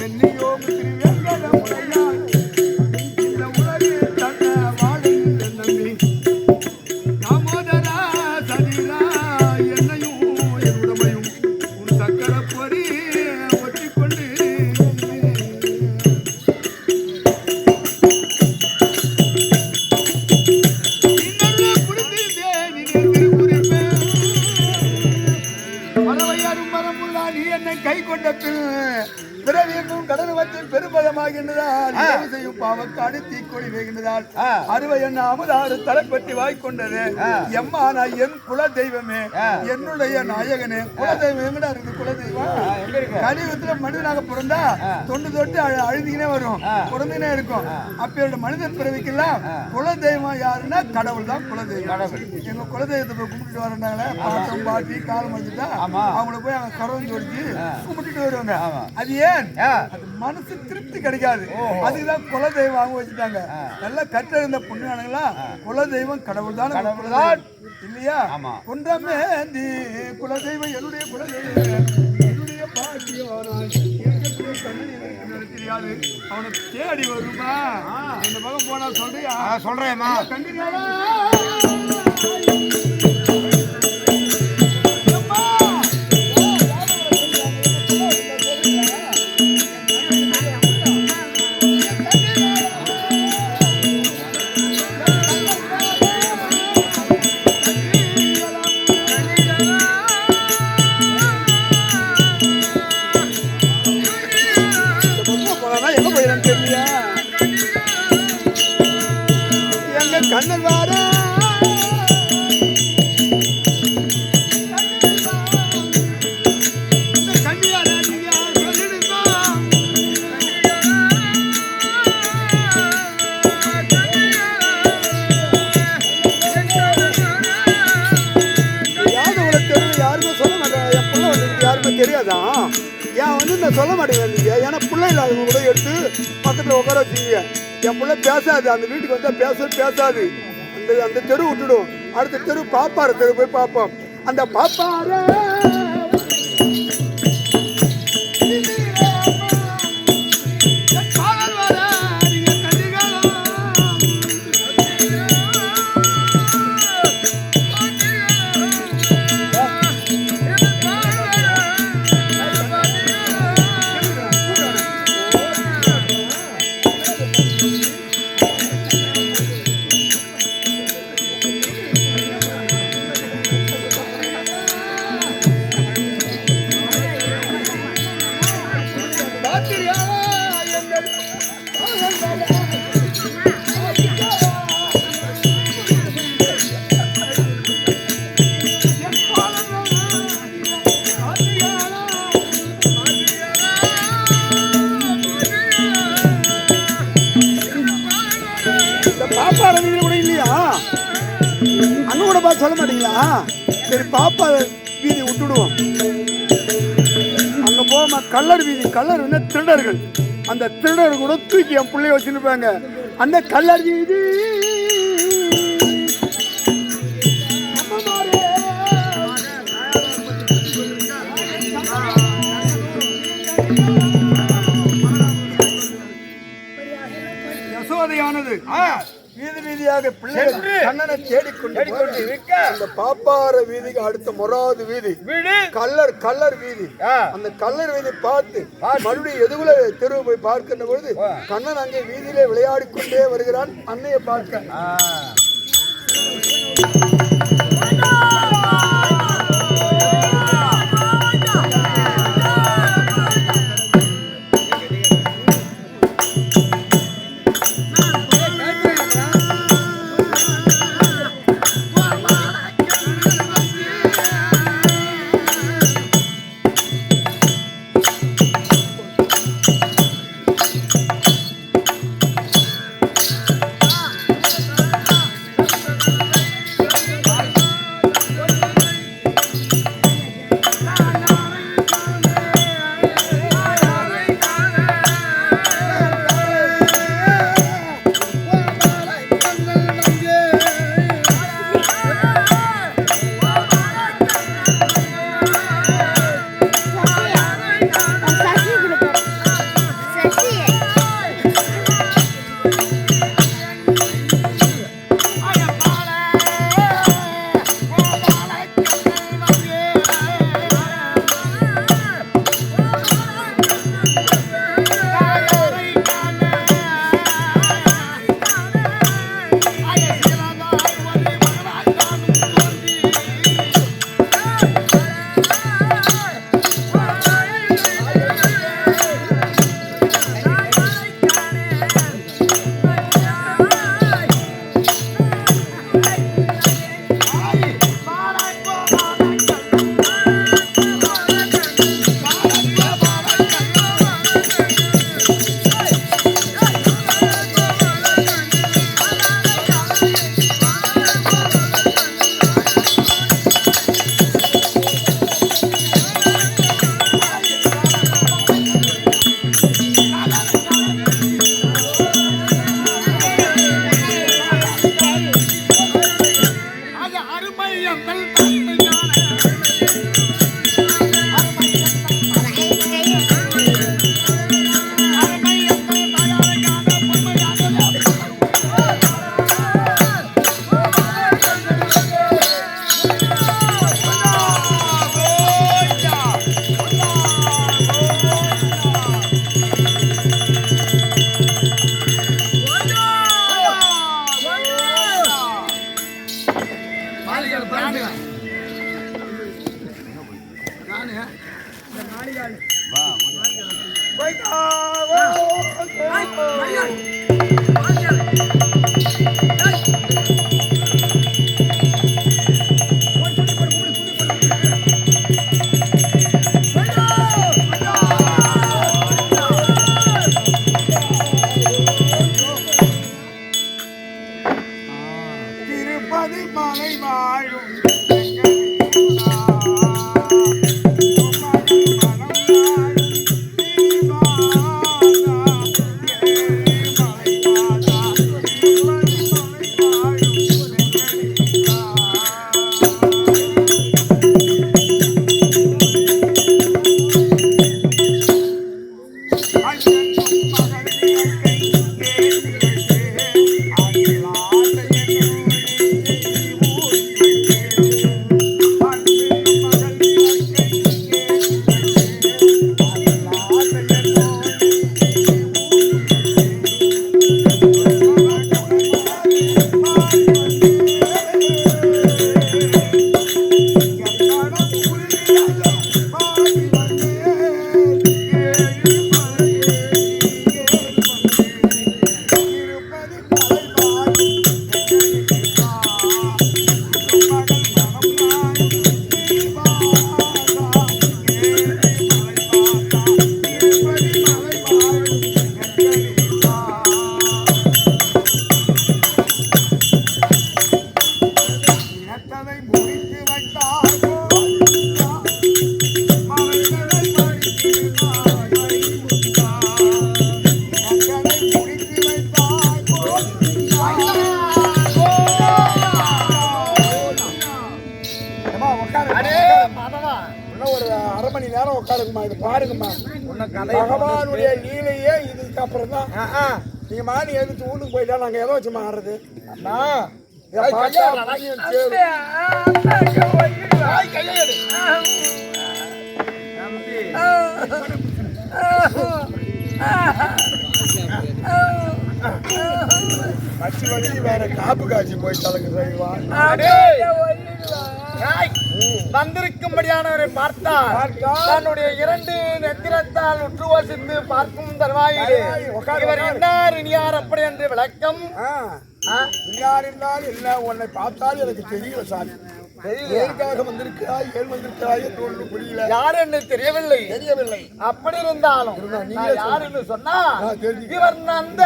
என்னையோ திருவேங்கடமுடையா இந்த உலகில் தன்ன வாழுகின்ற நம்பி தாமோதரா சதிரா என்னையும் என் உடமையும் உன் சக்கர பொறி ஒட்டிக்கொண்டு கை கொண்ட பிறவியும் கடனுவத்தின் பெருபதமாகின்றதால் செய்யும் பாவக்காடு தீக்கொடி வேகின்றதால் அறுவை என்ன அமுதாறு தலைப்பட்டி வாய்க்கொண்டது. எம்மானா என் குல தெய்வமே, என்னுடைய நாயகனே. குலதெய்வம் எங்கடா இருக்கு? குலதெய்வம் கலியுகத்துல மனிதனாக பிறந்தா தொண்டு தொட்டு அழுதிக்கினே வரும், பிறந்துனே இருக்கும். அப்ப மனிதன் பிறவிக்கெல்லாம் குலதெய்வம் யாருன்னா கடவுள் தான் குலதெய்வம். எங்க குலதெய்வத்தை போய் கும்பிட்டுட்டு வரண்டாங்களே, பாட்டம் பாட்டி காலம் வந்துட்டா அவங்கள போய் அவங்க கரவம் ஜோடிச்சு கும்பிட்டுட்டு வருவாங்க. அது ஏன்? அது மனசு திருப்தி கிடைக்காது. அதுக்குதான் குலதெய்வம் அவங்க வச்சுட்டாங்க. நல்லா கற்றிருந்த புண்ணியானங்களா குலதெய்வம் கடவுள் தான் இல்லையா? குன்றமேந்தி குலதெய்வம் என்னுடைய குலதெய்வம் என்னுடைய பாட்டியோனாய் தெரியாது. அவனுக்கு தேடி வருமா இந்த பக்கம் போனா சொல்றியா? சொல்றேம்மா. கண்டிப்பா கண்ணன் வார யாருமே சொல்ல மாட்டேன். என் பிள்ளை வந்து யாருமே தெரியாதான். ஏன் வந்து நான் சொல்ல மாட்டேங்க. ஏன்னா பிள்ளை இல்லாதவங்க கூட எடுத்து பக்கத்தில் உட்கார வச்சுங்க. என் பிள்ளை பேசாது. அந்த வீட்டுக்கு வந்தா பேசாது. அந்த தெரு விட்டுடும். அடுத்த தெரு பாப்பாரு தெரு போய் பார்ப்போம். அந்த பாப்பார பாப்பார வீதியில கூட இல்லையா? அங்க கூட பார்த்து சொல்ல மாட்டீங்களா? சரி பாப்பா வீதி விட்டுடுவோம். அங்க போமா கல்லர் வீதி. கல்லர் வந்து திருடர்கள். அந்த திருடர் கூட தூக்கி என் பிள்ளைய வச்சுருப்பாங்க. அந்த கல்லர் வீதி யசோதையானது வீதி வீதியாக பிள்ளைகள் கண்ணனை தேடிக்கொண்டு இருக்க அந்த பாப்பார வீதிக்கு அடுத்த மொராது வீதி கல்லர் வீதி. அந்த கல்லர் வீதி பார்த்து மறுபடியும் எதுகுல தெருவு போய் பார்க்கின்ற பொழுது கண்ணன் அங்கே வீதியிலே விளையாடி கொண்டே வருகிறான் அன்னையை பார்க்க. நேரம் உட்காருங்கம்மா, இது பாருங்கம்மா. பகவானுடைய லீலையே இதுக்கு அப்புறம் தான். நீங்க மாடி எடுத்து வீட்டுக்கு போயிட்டா நாங்க எதை வச்சு மாறுறது? அண்ணா இதை பார்த்தா பாக்கியம் சேரும். கட்சி வழி வேற காப்பு காட்சி போய் தலக்கு செய்வா. வந்திருக்கும்படியானவரை பார்த்தால் தன்னுடைய 2 நெத்திரத்தால் உற்று யோசித்து பார்க்கும் தருவாயிலே இவர் இன்னார் இனியார் அப்படி என்று விளக்கம். இன்னார் என்றால் இல்ல, உன்னை பார்த்தால் எனக்கு தெரியல சாமி. எதற்காக வந்திருக்கிறாய், ஏன் வந்திருக்கிறாய் என்று ஒன்றும் புரியல. யார் என்று தெரியவில்லை. அப்படி இருந்தாலும் நான் யார் என்று சொன்னா இவர் அந்த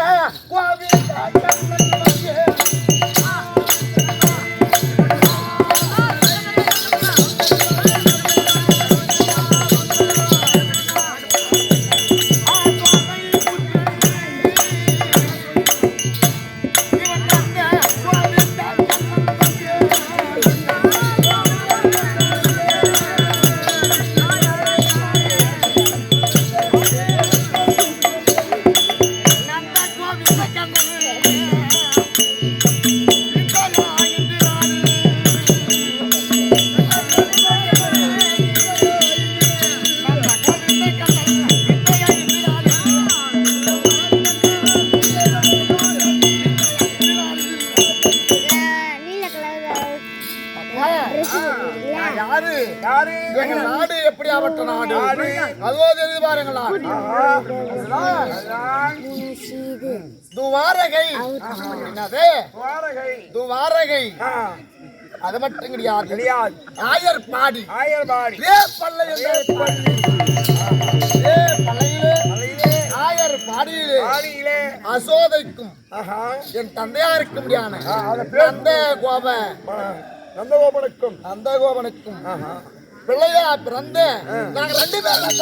நாடு எப்படி ஆவட்ட நாடு அதோ தெரிந்து பாருங்களா. துவாரகை துவாரகை அது மட்டும் கிடையாது. ஆயர்பாடி ஆயர்பாடியிலே அசோதைக்கும் என் தந்தையாருக்கும் முடியான நந்தகோபனுக்கும் பிள்ளையா பிறந்த நாங்க 2 பேரும்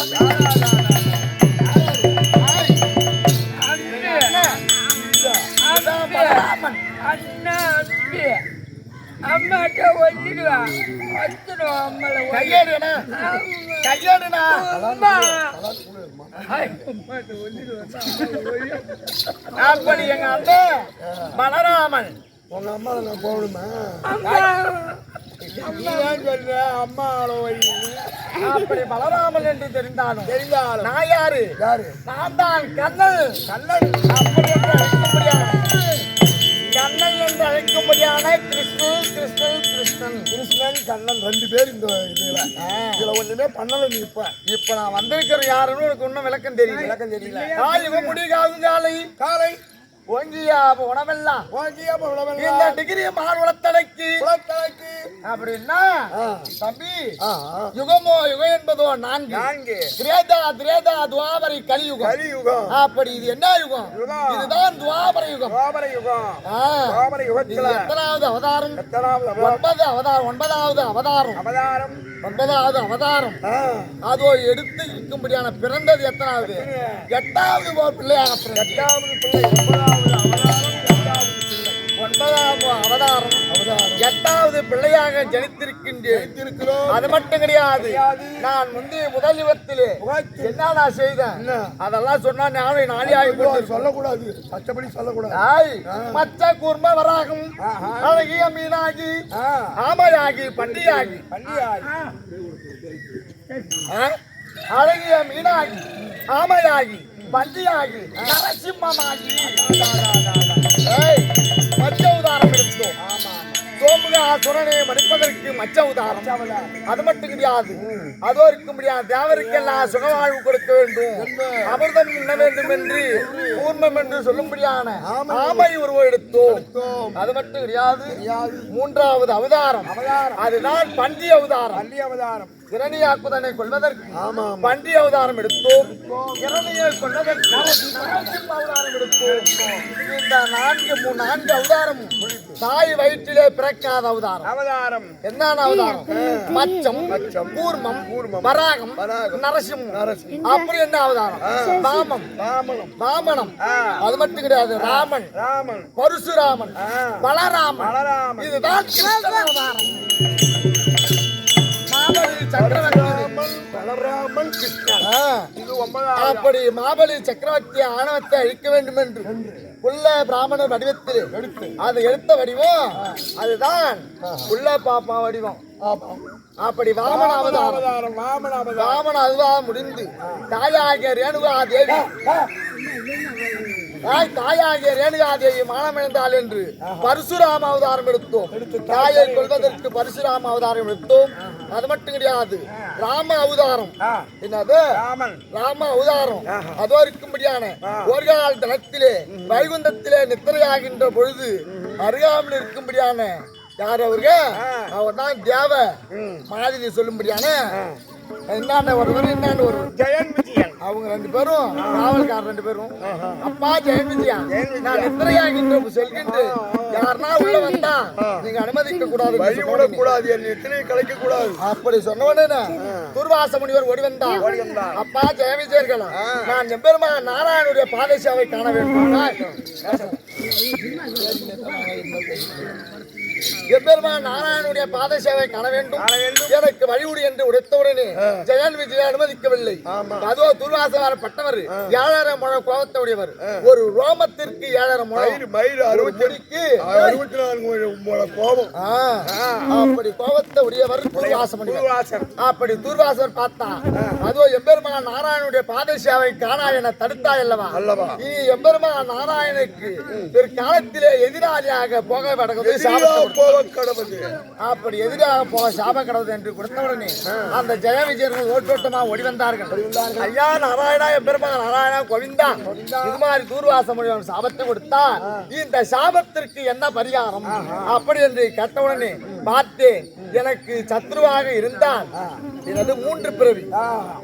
அம்மாட்ட ஒட்டிடுவா கையேடுனா அப்படி எங்க அண்ணன் பலராமன். உங்க அம்மா நான் போகணுமா? அப்படி பலராமன் என்று தெரிந்தாலும் நான் யாரு? நான் தான் கண்ணன். அப்படி என்று அழைக்கும்படியான கண்ணன் என்று அழைக்கும்படியான கிருஷ்ணன் கண்ணன் 2 பேர் இந்த இதுல ஒண்ணுமே பண்ணல. நீ இப்ப நான் வந்திருக்கிற யாருன்னு உனக்கு இன்னும் விளக்கம் தெரியல. காலை முடிகாலை காலை ஓங்கியா உணவெல்லாம் இந்த டிகிரி மாறுவளத்தடைக்கு அப்படின்னா தம்பி யுகமோ யுகம் என்பதோ 4 திரேதா துவாபரை கலியுகம். அப்படி இது என்ன யுகம்? இதுதான் துவாபர யுகம். எத்தனாவது அவதாரம்? 9வது அவதாரம். அதோ எடுத்து இருக்கும்படியான பிறந்தது எத்தனாவது? 8வது பிள்ளையாக 9வது அவதாரம் 8வது பிள்ளையாக ஜனித்திருக்கின்றேன். அது மட்டும் கிடையாது. நான் முதல் யுகத்திலே என்ன செய்தேன் அதெல்லாம் சொன்னா நாளை சொல்லக்கூடாது. மற்றபடி சொல்லக்கூடாது. மச்ச கூர்ம வராகும் அழகிய மீனாகி ஆமையாகி பண்டியாகி அழகிய மீனாகி ஆமையாகி பண்டியாகி நரசிம்மமாகி மச்ச உதாரம் எடுத்தோம். சோமுகாசுரனை மடிப்பதற்கு மச்ச உதாரம். அது மட்டும் கிடையாது. அதோ இருக்க முடியாது. தேவருக்கெல்லாம் சுகவாழ்வு கொடுக்க வேண்டும், அமிர்தம் உண்ண வேண்டும் என்று கூர்மம் என்று சொல்லும்படியான ஆமை உருவம் எடுத்தோம். அது மட்டும் கிடையாது. 3வது அவதாரம் அதுதான் பன்றி அவதாரம். இரணியாக்குதனை கொள்வதற்கு பன்றி அவதாரம் எடுத்தோம். இரணியை கொள்வதற்கு அவதாரம் எடுத்தோம். இந்த 4 அவதாரம் தாய் வயிற்றிலே பிறக்காத அவதாரம். என்னென்ன அவதாரம்? மச்சம், கூர்மம், வராகம், நரசிம்மம். அப்படி என்ன அவதாரம்? வாமனம். அது மட்டும் கிடையாது. ராமன், பரசுராமன், பலராமன். இதுதான் கிருஷ்ண அவதாரம். சக்கரவர்த்தி பலராமன் கிருஷ்ணன் ஆ. இது 9வது அப்படி மாபலி சக்கரவர்த்தி ஆணவத்தை அழிக்க வேண்டும் என்று புள்ள பிராமணர் வடிவத்தில் அது எடுத்த வடிவம் அதுதான் புள்ள பாப்பா வடிவம். அப்படி வாமன அவதாரம் அவதாரம் வாமன அவதாரம் வாமன அவதாரம் முடிந்து தாயாகிய ரேணுகா தேவி தாயாகிய ரேணுகா தேவி மானமிழந்தாள் என்று பரசுராம அவதாரம் எடுத்தோம். தாயை கொள்வதற்கு பரசுராம அவதாரம் எடுத்தோம். அது மட்டும் கிடையாது, ராம அவதாரம். என்னது ராம அவதாரம்? அதோ இருக்கும்படியான ஒரு கால தளத்திலே வைகுந்தத்திலே நித்திரையாகின்ற பொழுது அருகாமல் இருக்கும்படியான யார் அவருங்க? அவர் தான் தேவ மாதிரி சொல்லும்படியான என்னன்னு ஒருவர் ஜெயன் விஜயன் அவங்க 2 பேரும் காவல்காரர் 2 பேரும் அப்பா ஜெயன் விஜயா நான் நித்திரையாகின்ற செல்கின்ற யாருன்னா உள்ள வந்தா நீங்க அனுமதிக்க கூடாது, வழி விடக்கூடாது, என் எத்தனை கலைக்க கூடாது. அப்படி சொன்ன உடனே துர்வாச முனிவர் ஓடி வந்தா அப்பா ஜெய விஜயர்களா நான் எம்பெருமான் நாராயணுடைய பாதசேவை காண வேண்டும். எம்பெருமான் நாராயணுடைய பாத சேவை காண வேண்டும், எனக்கு வழிவிடு என்று உடைத்தவுடனே ஜெயன் விஜய அனுமதிக்கவில்லை. அதோ துர்வாசகார பட்டவர் 7,500 முழ கோபத்தோடையவர். ஒரு ரோமத்திற்கு 7,500 முழம், மயிறு 64 முழ கோபம். அப்படி கோபத்தை உடையவர் துர்வாசர். அப்படி துர்வாசர் பார்த்தா அதோ எம்பெருமான் நாராயணுடைய பாத சேவை காணா என தடுத்தா அல்லவா? இனி எம்பெருமான் நாராயணுக்கு பிற்காலத்திலே எதிராளியாக போக கடவுது, அப்படி எதிராக போக சாப கடவுது என்று கொடுத்தவுடனே அந்த ஜெய விஜயர்கள் ஓட்டோட்டமா ஓடி வந்தார்கள். ஐயா நாராயணா எம்பெருமான் நாராயணா கோவிந்தா இது மாதிரி தூர்வாச மொழியான சாபத்தை கொடுத்தா இந்த சாபத்திற்கு என்ன பரிகாரம் அப்படி என்று கேட்டவுடனே பார்த்தேன், எனக்கு சத்ருவாக இருந்தால் எனது 3 பிறவி,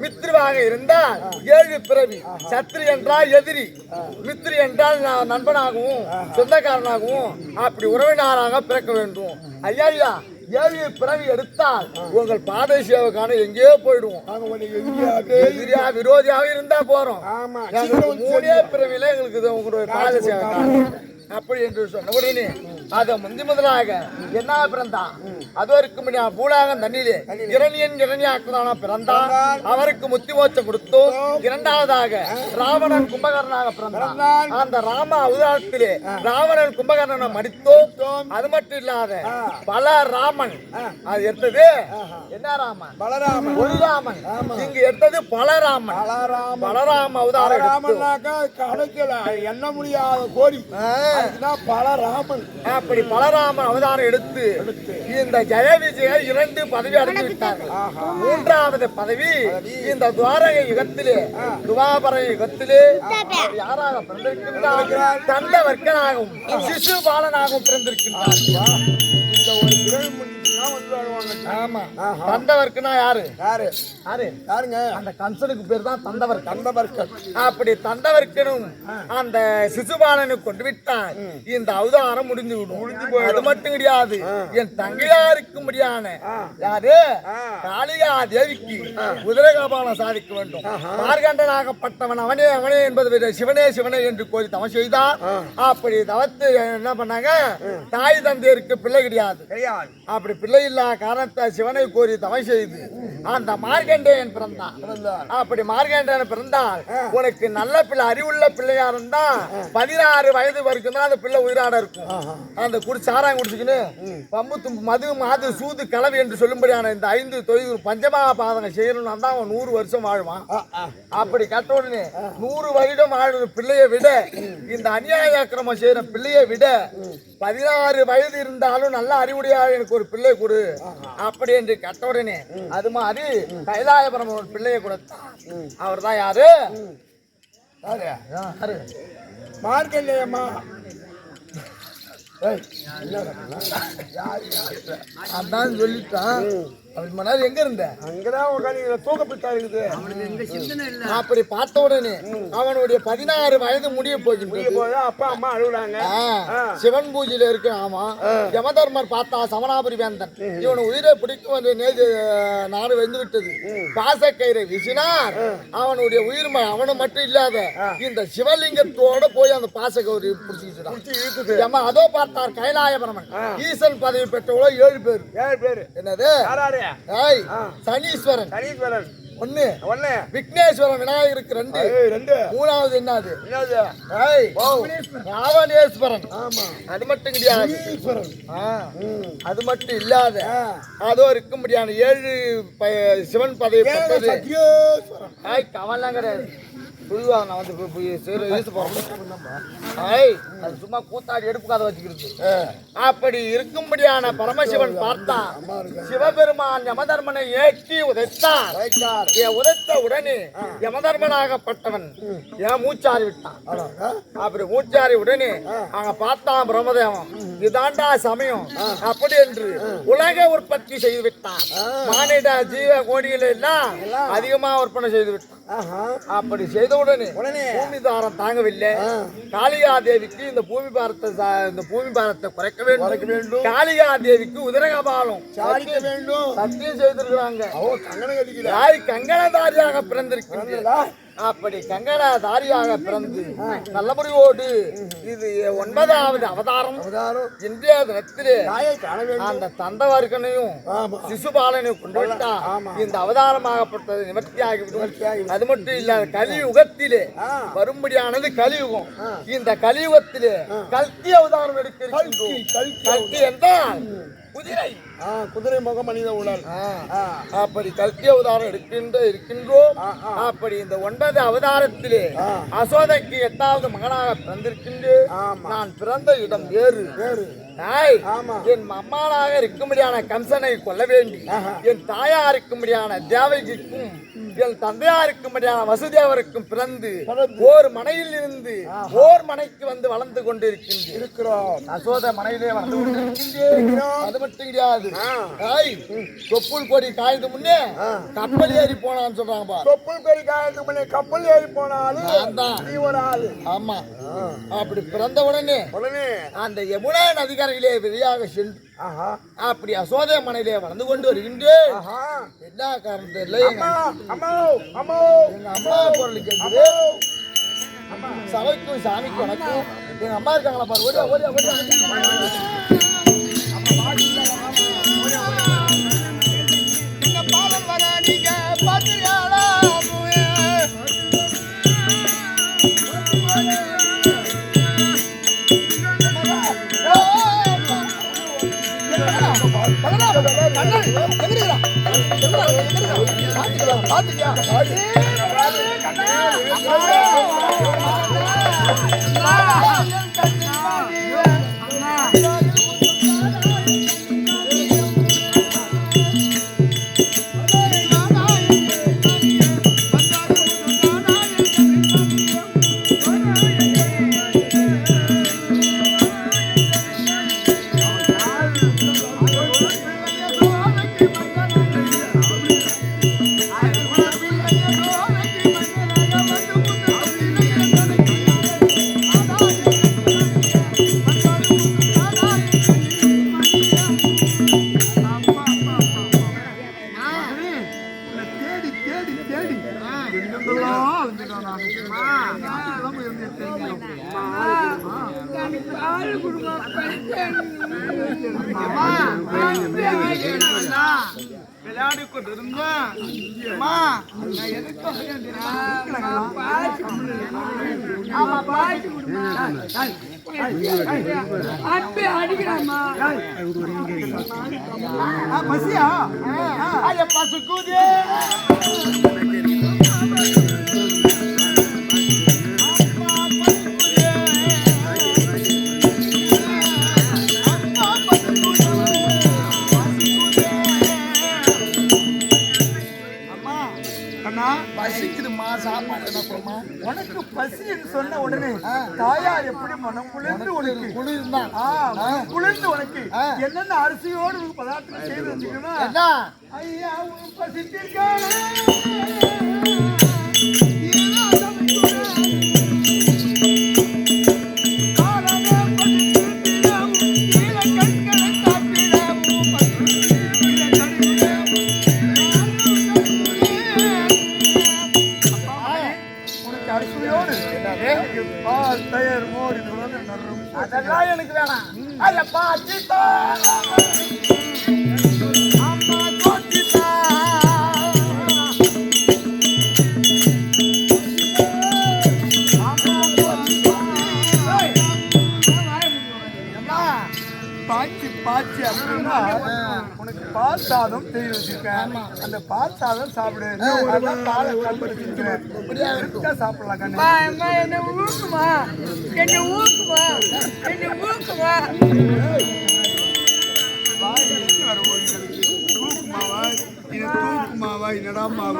மித்ருவாக இருந்தால் 7 பிறவி. சத்ரு என்றால் எதிரி, மித்ரு என்றால் நண்பனாகவும் சொந்தக்காரனாகவும் அப்படி உறவினராக பிறக்க வேண்டும். ஐயா 7 பிறவி எடுத்தால் உங்கள் பாதை சேவை காண எங்கேயோ போயிடுவோம். எதிரியா விரோதியாக இருந்தா போறோம். 3 பிறவில எங்களுக்கு உங்களுடைய பாதை சேவை காணும் அப்படி என்று சொன்ன உடனே அதை முதலாக என்ன பிறந்தான்? அதோ இருக்கும் பூலாகம் தண்ணிலே இரணியாக்குதான பிறந்தான். அவருக்கு முத்தி மோட்சம் கொடுத்தோம். 2வதாக ராவணன் கும்பகர்ணனாக பிறந்தான். அந்த ராம அவதாரத்திலே ராவணன் கும்பகர்ணனை மடித்தோம். அது மட்டும் இல்லாத பல ராமன் அது எடுத்தது என்ன ராமன்? பலராமன். ஒரு ராமன் இங்கு எடுத்தது பலராமன். பலராம அவதாரம் என்ன முடியாத கோடி பலராமன். அப்படி பலராமன் அவதாரம் எடுத்து இந்த ஜெய விஜயர் 2 பதவி அடைந்து விட்டார்கள். 3வது பதவி இந்த துவாரக யுகத்திலே துவாபர யுகத்திலே யாராக பிறந்திருக்கின்றார்? தண்டவர்க்கனாகவும் சிசுபாலனாகவும் பிறந்திருக்கின்றார். இந்த ஒரு தண்டவர்க்கனா யாருங்க? அந்த கம்சனுக்கு பேர் தான் தண்டவர்க்கன். அப்படி தண்டவர்க்கனும் அந்த சிசுபாலனுக்கு கொண்டு விட்டான். இந்த அவதாரம் முடிந்து விடும். அது மட்டும் கிடையாது, என் தங்கையாருக்கு முடியான யாரு காளிகா தேவிக்கு உதிரகபாலம் சாதிக்க வேண்டும். மார்கண்டனாகப்பட்டவன் அவனே அவனே என்பது சிவனே சிவனே என்று கோரி தவம் செய்தார். அப்படி தவத்து என்ன பண்ணாங்க? தாய் தந்தையருக்கு பிள்ளை கிடையாது. அப்படி பிள்ளை இல்லா காரணத்தை சிவனை கோரி தவம் செய்து அந்த மார்கண்டேயன் பிறந்தான். அப்படி மார்கண்டேயன் பிறந்தால் உனக்கு நல்ல பிள்ளை அறிவுள்ள பிள்ளையா இருந்தா 16 வயது வரைக்கும் தான் அந்த பிள்ளை உயிராட இருக்கும். அந்த சாராயம் குடிச்சுக்கின்னு பம்பு தும்பு மது மாது சூது கலவி என்று சொல்லும்படியான இந்த 5 தொழில் பஞ்சமா பாதகம் செய்யணும்னா தான் அவன் 100 வருஷம் வாழ்வான். அப்படி கட்ட உடனே 100 வருடம் வாழ்ற பிள்ளையை விட இந்த அநியாய அக்கிரமம் செய்யற பிள்ளையை விட 16 வயது இருந்தாலும் நல்ல அறிவுடையா எனக்கு ஒரு பிள்ளை கொடு அப்படி என்று கட்ட உடனே அது மாதிரி கைலாயபுரம் ஒரு பிள்ளையை கொடுத்தான். அவர் தான் யாரு? மார்கண்டேயம்மா. அதான் சொல்லிட்டான். அப்படி மணி எங்க இருந்த? அங்கதான் தூக்கப்பட்டா இருக்குது. அப்படி பார்த்த உடனே அவனுடைய 16 வயது முடிய போகின்றது. அப்பா அம்மா அழுகுறாங்க. சிவன் பூஜையில இருக்கு. ஆமா, யமதர்மர் பார்த்தா சமணாபுரி வேந்தன் இவனை உயிரை பிடிக்கும் என்று நாடு வந்து விட்டது. பாசக்கயிறை வீசினார். அவனுடைய உயிர் அவனை மட்டும் இல்லாத இந்த சிவலிங்கத்தோட போய் அந்த பாசக்கயிறு பிடிச்சிக்கிட்டு அதோ பார்த்தார் கைலாயபரமன். ஈசன் பதவி பெற்றவளோ 7 பேர். என்னது? ஏய் சனீஸ்வரன் சனீஸ்வரன் ஒண்ணு ஒண்ணு, விக்னேஸ்வரன் விநாயகருக்கு ரெண்டு ரெண்டு, மூணாவது என்னது என்னது? ஏய் ராவணேஸ்வரன் ஆமா, அது மட்டும் கிடையாது அது மட்டும் இல்லாத அதோ இருக்க முடியாது 7 சிவன் பதவி பெற்றது சத்யேஸ்வரன். ஏய் கவலாம் கிடையாது புரிவா நான் வந்து யூஸ் போறேன் ஏய் அது சும்மா கூத்தாடி எடுப்புக்காத வச்சுக்கிறது அப்படி இருக்கும்படியான பரமசிவன் பார்த்தான் சிவபெருமான் யமதர்மனை ஏற்றி உதைத்தார் உதைத்த உடனே யமதர்மனாகப்பட்டவன் ஏன் மூச்சாரி விட்டான் அப்படி மூச்சாரி உடனே அங்க பார்த்தான் பிரம்மதேவன் இதாண்டா சமயம் அப்படி என்று உலக உற்பத்தி செய்து விட்டான் மானிட ஜீவ கோடிகள் எல்லாம் அதிகமா விற்பனை செய்து விட்டான் அப்படி செய்த உடனே பூமி பாரம் தாங்கவில்லை காளிகா தேவிக்கு இந்த பூமி பாரத்தை குறைக்க வேண்டும் காளிகா தேவிக்கு உதரகபாலம் வேண்டும் சத்தியம் செய்திருக்கிறாங்க கங்கணதாரியாக பிறந்திருக்கிறார் அப்படி கங்கணதாரியாக பிறந்து நல்லபடியோடு இது 9வது அவதாரம் இந்திய தினத்திலே அந்த தந்தவர்கனையும் சிசுபாலனையும் கொண்டு விட்டா இந்த அவதாரமாகப்பட்டது நிவர்த்தியாகிவிடும். அது மட்டும் இல்லாத கலியுகத்திலே வரும்படியானது கலியுகம். இந்த கலியுகத்திலே கல்கி அவதாரம் எடுக்க இருக்கின்றோம். கல்கி என்றால் குதிரை முகம் மனித உடல். அப்படி கல்கி அவதாரம் இருக்கின்றோம். அப்படி இந்த 9 அவதாரத்திலே அசோதைக்கு 8வது மகனாக பிறந்திருக்கின்றேன். நான் பிறந்த இடம் வேறு. என் அம்மானாக இருக்கும்படியான கம்சனை கொல்ல வேண்டி என் தாயா இருக்கும்படியான தேவகிக்கும் என் தந்தையா இருக்கும்படியான வசுதேவருக்கும் பிறந்து ஓர் மனையில் இருந்து ஓர் மனைக்கு வந்து வளர்ந்து கொண்டிருக்கின்றோம். அசோத மனையிலே வளர்ந்து கொண்டிருக்கின்றேன். அது மட்டும் கிடையாது, தொப்புள் கொடி காய்ந்து முன்னே கப்பல் ஏறி போனான்னு சொல்றாங்க. தொப்புள் கொடி காய்ந்து முன்னே கப்பல் ஏறி போனாலும் ஒரு ஆளு. ஆமா, அப்படி பிறந்த உடனே அந்த யமுனா நதிக்கரையிலே வெளியாக சென்று அப்படி அசோதை மனையிலே வளர்ந்து கொண்டு வருகின்றேன். எல்லா காரணத்தில எங்க அம்மா பொருள் கேட்குது. சபைக்கும் சாமிக்கும் வணக்கம். எங்க அம்மா இருக்காங்களா பாரு. ஓடியா ஓடியா ஓடியா. பாலம் வர நீங்க பாத்துறியாளா? விளையாடி கொண்டிருந்தேன். பசியா பசுக்குதே. உனக்கு பசி என்று சொன்ன உடனே தாயார் எப்படி மனம் குளிர்ந்து உனக்கு குளிர்ந்து உனக்கு என்னென்ன அரிசியோடு பதார்த்தம் செய்து வந்தீங்கன்னா ஐயா பசித்திருக்கான அதெல்லாம் எனக்கு வேணாம். ஐயப்பா பாய்ச்சி அப்படின்னா உனக்கு பால் சாதம் செய்து வச்சிருக்கேன். அந்த பால் சாதம் சாப்பிடு. அதான் பாலை கலந்து வச்சிருக்கேன். சாப்பிடலாம் கண்ணு. என்ன ஊக்குமா என்ன ஊக்குமா என்ன ஊக்குமா தூக்குமாவா இது தூக்குமாவா என்னடா மாவு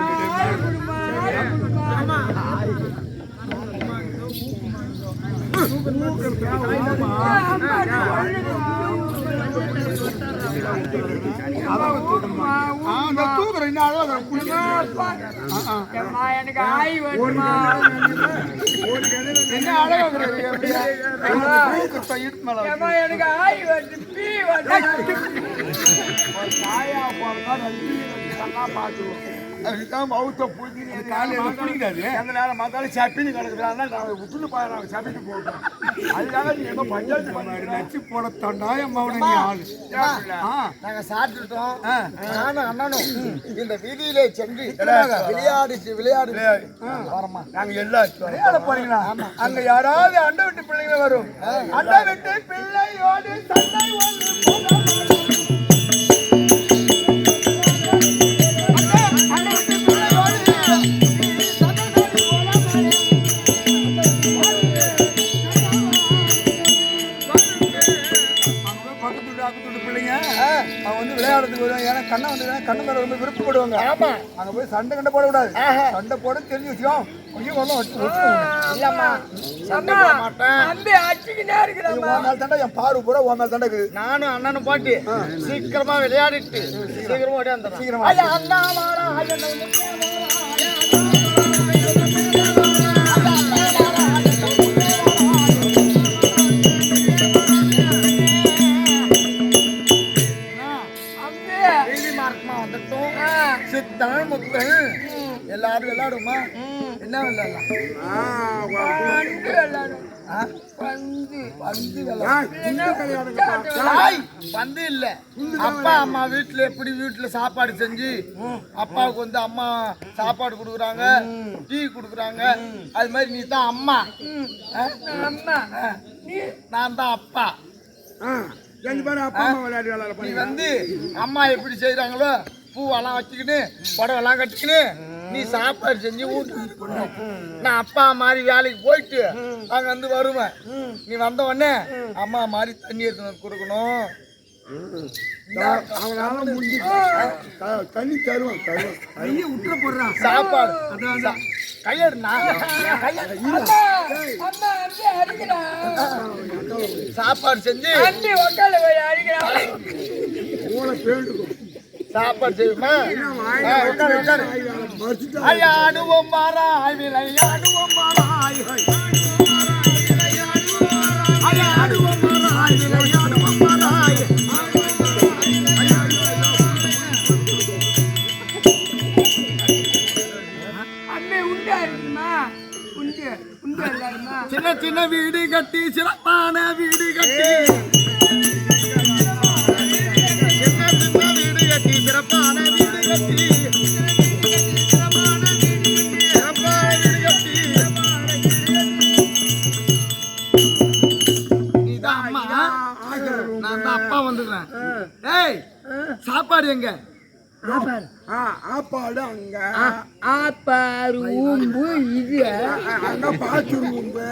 எனக்கு ஆய் வேணுமா என்ன அழகாக எனக்கு ஆய் வேணும் பீ வேணும் நாங்க சாப்பிட்டுட்டோம். நானும் அண்ணனும் இந்த வீதியிலே சென்று விளையாடி வரமா. நாங்க எல்லாம் விளையாட போறீங்களா? அங்க யாராவது அண்டை விட்டு பிள்ளைங்க வரும். அண்டை விட்டு பிள்ளையோடு சண்டை விளையாடுறதுக்கு வருவாங்க. ஏன்னா கண்ணை வந்து கண்ணு மேல ரொம்ப விருப்பப்படுவாங்க. ஆமா, அங்க போய் சண்டை கண்டை போடக்கூடாது. சண்டை போட தெரிஞ்சு வச்சுக்கோம். கொஞ்சம் இல்லம்மா தம்பி அடிச்சுக்கிட்டே இருக்கிறான். என் பாரு பூரா உன் மேல தாண்டா இருக்குது. நானும் அண்ணனும் போட்டு சீக்கிரமா விளையாடிட்டு சீக்கிரமா ஓடியாந்துறேன். சீக்கிரமா சித்தன் முத்தன் எல்லாரும் விளையாடுமா? என்ன விளையாடலாம்? பந்து இல்ல. அப்பா அம்மா வீட்டுல எப்படி வீட்டுல சாப்பாடு செஞ்சு அப்பாவுக்கு வந்து அம்மா சாப்பாடு கொடுக்குறாங்க, டீ கொடுக்குறாங்க. அது மாதிரி நீ தான் அம்மா, நான் தான் அப்பா. நீ வந்து அம்மா எப்படி செய்யறாங்களோ பூவெல்லாம் வச்சுக்கிட்டு புடவெல்லாம் கட்டிக்கின்னு நீ சாப்பாடு செஞ்சு வீட்டு. நான் அப்பா மாதிரி வேலைக்கு போயிட்டு அங்க வந்து வருவேன். நீ வந்த உடனே அம்மா மாதிரி தண்ணி எடுத்து கொடுக்கணும். தண்ணி தருவான். கையை விட்டுற போடுறான். சாப்பாடு கையெடுனா சாப்பாடு செஞ்சு சாப்பாடு செய்யுமா? ஐயாடுவோம் மாறாய் விளையாடுவோம் மாறாய் ஐயாடுவோம் மாறாய் விளையாடுவோம் மாறாய். சின்ன சின்ன வீடு கட்டி சிறப்பான வீடு கட்டி சிறப்பான வீடு கட்டி நீதான் அம்மா, நான் தான் அப்பா வந்துடுறேன். ஏய் சாப்பாடு எங்க? ஆப்பாடு அங்க ஆப்பாரு ஊம்பு இது அங்க பாத்து ஊம்பு,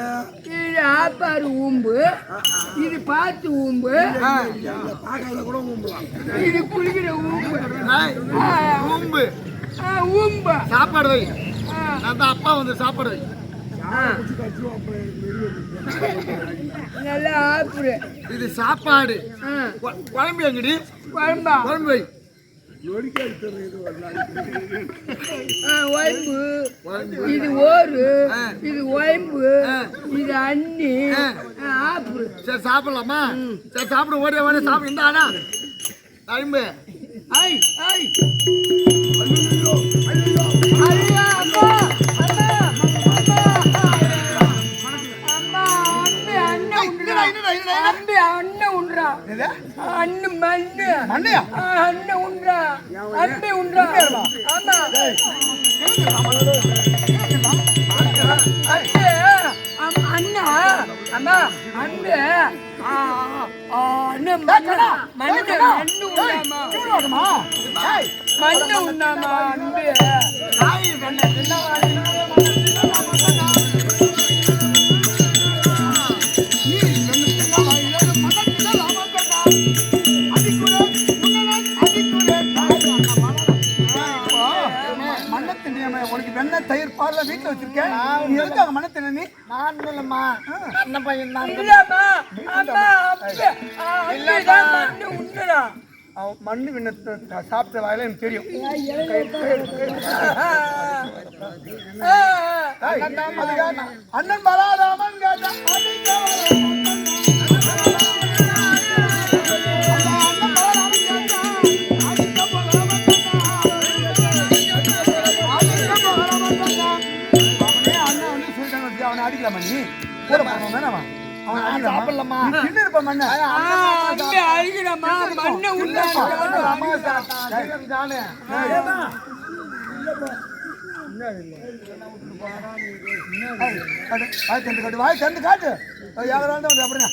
இது ஆப்பாரு ஊம்பு, இது பாத்து ஊம்பு, பாக்காத கூட ஊம்புலாம். இது குளிக்கிற ஊம்பு. ஊம்பு ஊம்பு சாப்பாடு வை. நான் தான் அப்பா வந்து சாப்பாடு வை. நல்லா ஆப்புரு. இது சாப்பாடு. குழம்பு எங்கடி? குழம்பா? குழம்பு வை. ஒயம்பு, இது ஓரு, இது ஒயம்பு, இது அண்ணி ஆப்புரு. சரி சாப்பிடலாமா? சரி சாப்பிட ஓடி ஓடி சாப்பிடு. இந்த ஆனா குழம்பு. ஐ ஐ ஐயா அம்மா அம்மா அம்பி அண்ணன் உண்றா. அண்ணு மண்ணு மண்ணையா? அண்ணன் உண்றா. அம்பி உண்றா. ஆமா அண்ணா அம்மா மண்ணு உண்ணாமா அன்பு உனக்கு வெண்ணெய் தயிர் பால்ல வீட்டுல வச்சிருக்கேன் நீ எதுக்காக மண்ணை தின்ன நீ நான் இல்லம்மா அண்ணன் பையன் தான் இல்லம்மா அம்மா மண்ணு உண்ணுடா மண்ணு விண்ண சாப்பிட்ட வாயில எனக்கு தெரியும் அண்ணன் பலாராமன் அவனை அடிக்கலாமா நீ கூட வேணாமா அவன் சாப்பிடலாமா தின்னு இருப்ப மண்ண அழுகிறமா மண்ணை உண்ணாமா வாய் தந்து காட்டு யாராவது வந்து அப்படின்னா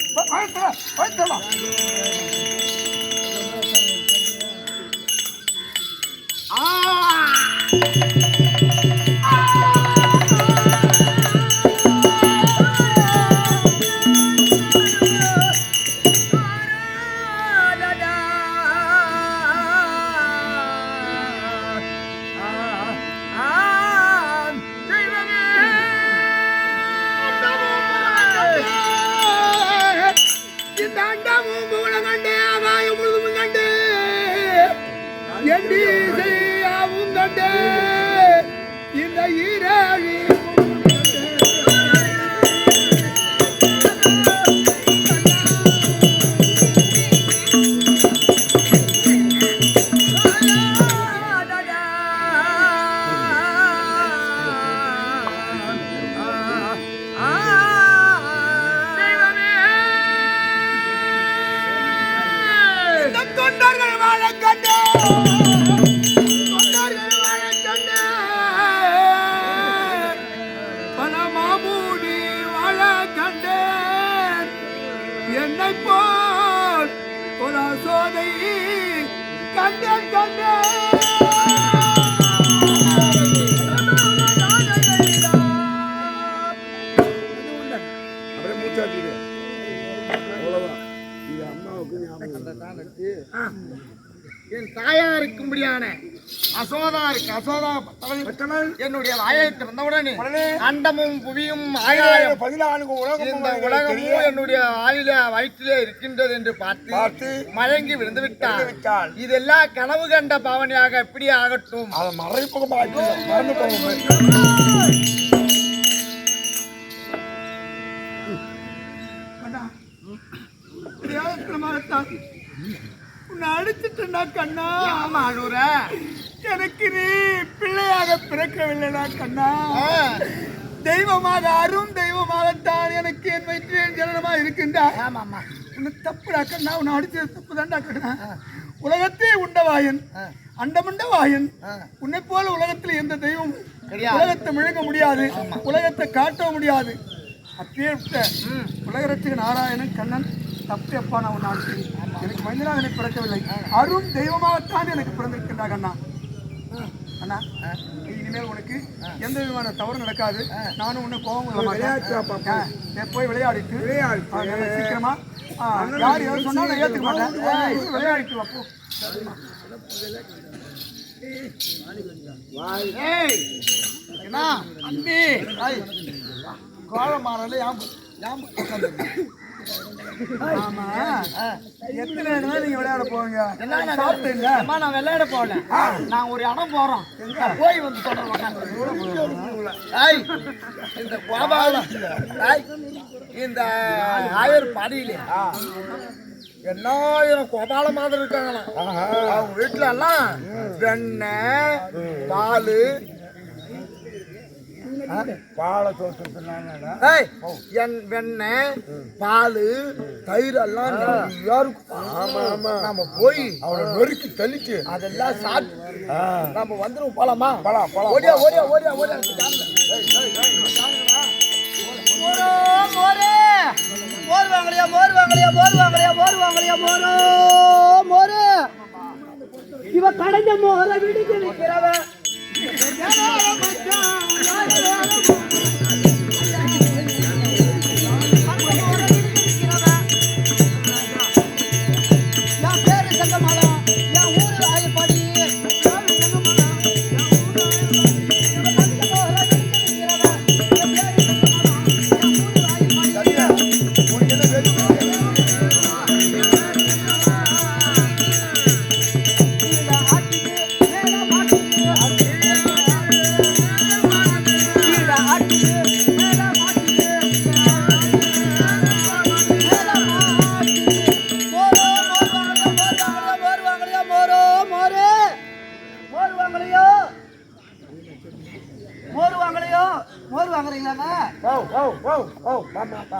இந்த ஈராழி தொண்டர்கள் வாழ கண்டே என்னை போல் ஒரு சோதை கண்டேன் அப்படியே மூச்சாச்சு அவ்வளவுதான் இது அம்மாவுக்கு என் தாயா இருக்கும்படியான அசோதா என்னுடைய வாயை திறந்தவுடனே அண்டமும் புவியும் ஆயிரம் 14 இந்த உலகமும் என்னுடைய வயிற்றிலே இருக்கின்றது என்று பார்த்து மயங்கி விழுந்து விட்டால் இதெல்லாம் கனவு கண்ட பாவனையாக எப்படி ஆகட்டும் அதை மறைப்புக்கு மறந்து போகும் உன்னை அடிச்சுட்டா கண்ணா எனக்கு நீ பிள்ளையாக பிறக்கவில்லைடா கண்ணா தெய்வமாக அரும் தெய்வமாகத்தான் எனக்கு என் வயிற்றில் ஜனனமா இருக்கின்றா உன்னை தப்புடா கண்ணா உன்னை அடிச்சது தப்பு தான்டா கண்ணா உலகத்தே உண்டவாயன் அண்டமுண்ட வாயன் உன்னை போல உலகத்தில் எந்த தெய்வம் உலகத்தை முழுங்க முடியாது உலகத்தை காட்ட முடியாது அப்படியே உலக ரட்சக நாராயணன் கண்ணன் தப்பு அப்பா நான் உன்னை அடிச்சு எனக்கு மனிதனாக எனக்கு பிறக்கவில்லை அரும் தெய்வமாகத்தான் எனக்கு பிறந்திருக்கின்றாங்க அண்ணா அண்ணா இனிமேல் உனக்கு எந்த விதமான தவறு நடக்காது நானும் உன்னை கோபம் போய் விளையாடிட்டு சீக்கிரமா யார் யாரும் சொன்னாலும் நான் ஏத்துக்க மாட்டேன் விளையாடிட்டு அப்போ அன்பி கோலமானல ஆமா எத்தனை இடத்துல நீங்க விளையாட போவீங்க நான் விளையாட போகல நான் ஒரு இடம் போறோம் போய் வந்து சொல்றேன் இந்த கோபாலம் இந்த ஆயர் பாடியிலே என்னாயிரம் கோபால மாதிரி இருக்காங்களாம் அவங்க வீட்டுல எல்லாம் வெண்ணெய் பால் வெண்ணெய் பால் தயிர் எல்லாம் நம்ம போய் அவரை நொறுக்கி தள்ளிட்டு அதெல்லாம் சாப்பிட்டு நம்ம வந்துடும் போலாமா ஓடியா ஓடியா ஓடியா ஓடியா மோர் வாங்கலையா மோர் வாங்கலையா மோர் வாங்கலையா மோர் வாங்கலையா மோரோ மோரு இவ கடைஞ்ச மோர விடுக்க நிக்கிறவ என் பேரு சங்கமலம் என் ஊரு ஆயப்பாடி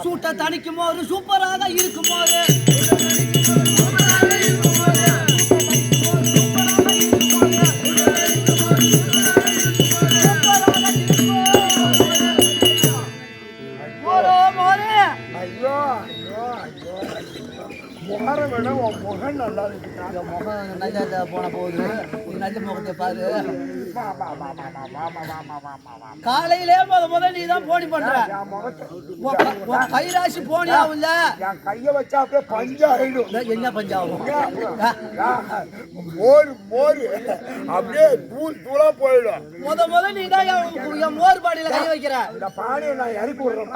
சூட்ட தணிக்கும் போது சூப்பராக இருக்கும் போது முகம் நல்லா இருக்கு முகம் நல்லா போன போகுது நல்ல முகத்தை பாரு காலையிலே முத நீ தான் போனி பண்ற கைராசி போனி ஆகும்ல என் கைய வச்சா அப்படியே பஞ்சாயிடும் என்ன பஞ்சாகும் மோர் மோர் அப்படியே தூள் தூளா போயிடும் முத நீ தான் என் மோர் பாடியில கை வைக்கிற இந்த பானையை நான் இறக்கி விடுறேன்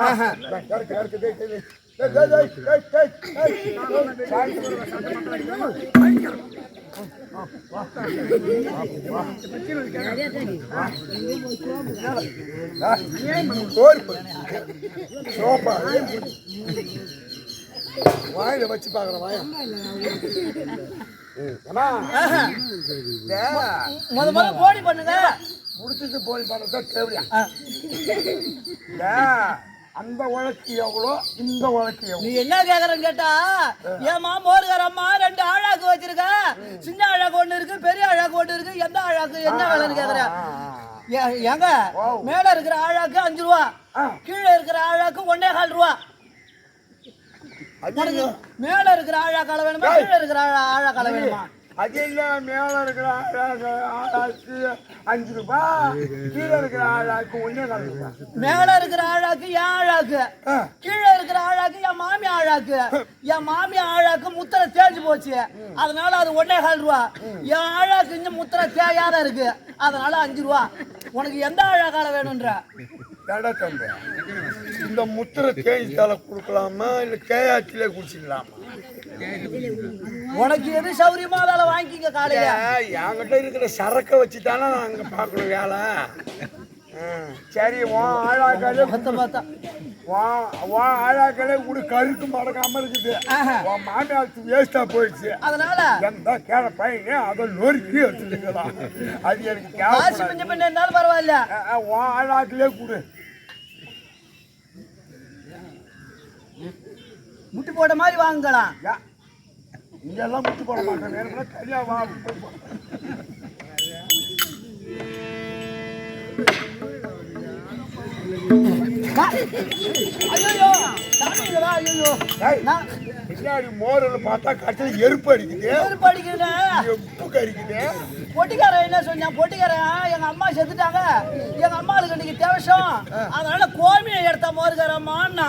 வாயில வச்சு பாக்குறேன் வாயா முத போனி பண்ணுங்க முடிச்சுட்டு போய் பண்ணதான் தேவையா அந்த வழக்கு எவ்வளோ இந்த வழக்கு நீ எவ்வளோ என்ன கேக்குறன்னு கேட்டா ஏமா மோருகார அம்மா 2 ஆழாக்கு வச்சிருக்க சின்ன ஆழாக்கு ஒண்ணு இருக்கு பெரிய ஆழாக்கு ஒண்ணு இருக்கு எந்த ஆழாக்கு என்ன வேலைன்னு கேக்குற ஏங்க மேல இருக்கிற ஆழாக்கு 5 ரூபா கீழே இருக்கிற ஆழாக்கு 1.25 ரூபா மேல இருக்கிற ஆழாக்கால வேணுமா கீழே இருக்கிற ஆழாக்கால வேணுமா அது இல்ல மேல இருக்கிற ஆளாக்கு 5 ரூபாய் கீழே இருக்கிற ஆளாக்கு 1.25 ரூபாய் மேல இருக்கிற ஆழாக்கு என் ஆழாக்கு கீழே இருக்கிற ஆழாக்கு என் மாமி ஆழாக்கு என் மாமி ஆழாக்கு முத்திரை தேஞ்சு போச்சு அதனால அது 1.25 ரூபா என் ஆழாக்கு இன்னும் முத்திரை தேயாத இருக்கு அதனால 5 ரூபா உனக்கு எந்த ஆழாக்கால வேணும்ன்ற தம்பி இந்த முத்திரை தேய்ச்சால கொடுக்கலாமா இல்ல கேயாச்சிலே குடிச்சிக்கலாமா உனக்கு எது சௌரியமா அதை வாங்கிக்க காலையில என்கிட்ட இருக்கிற சரக்கை வச்சுதானே நான் அங்க பாக்கணும் வேலை சரி உன் ஆழாக்காலே பார்த்தா ஆழாக்களே கூட கருக்கு மடக்காம இருக்குது உன் மாமியாருக்கு வேஸ்டா போயிடுச்சு அதனால எந்த கேட பையன் அதை நொறுக்கி வச்சுருக்கலாம் அது எனக்கு காசு கொஞ்சம் பண்ண இருந்தாலும் பரவாயில்ல உன் ஆழாக்கிலே கொடு முட்டி போட்ட மாதிரி வாங்கலாம் இங்கெல்லாம் முட்டி போட மாட்டேன் வேணும்னா தனியா வா ஐயோ சாமிங்களா ஐயோ பின்னாடி மோரில் பார்த்தா கட்டில எருப்பு அடிக்குது எருப்பு அடிக்குதுண்ணே உப்பு கறிக்குது பொட்டிக்காரன் என்ன சொன்னான் பொட்டிக்காரன் எங்க அம்மா செத்துட்டாங்க எங்க அம்மாவுக்கு இன்னைக்கு தேவசம் அதனால கோமியை எடுத்தா மோருக்காரம்மான்னா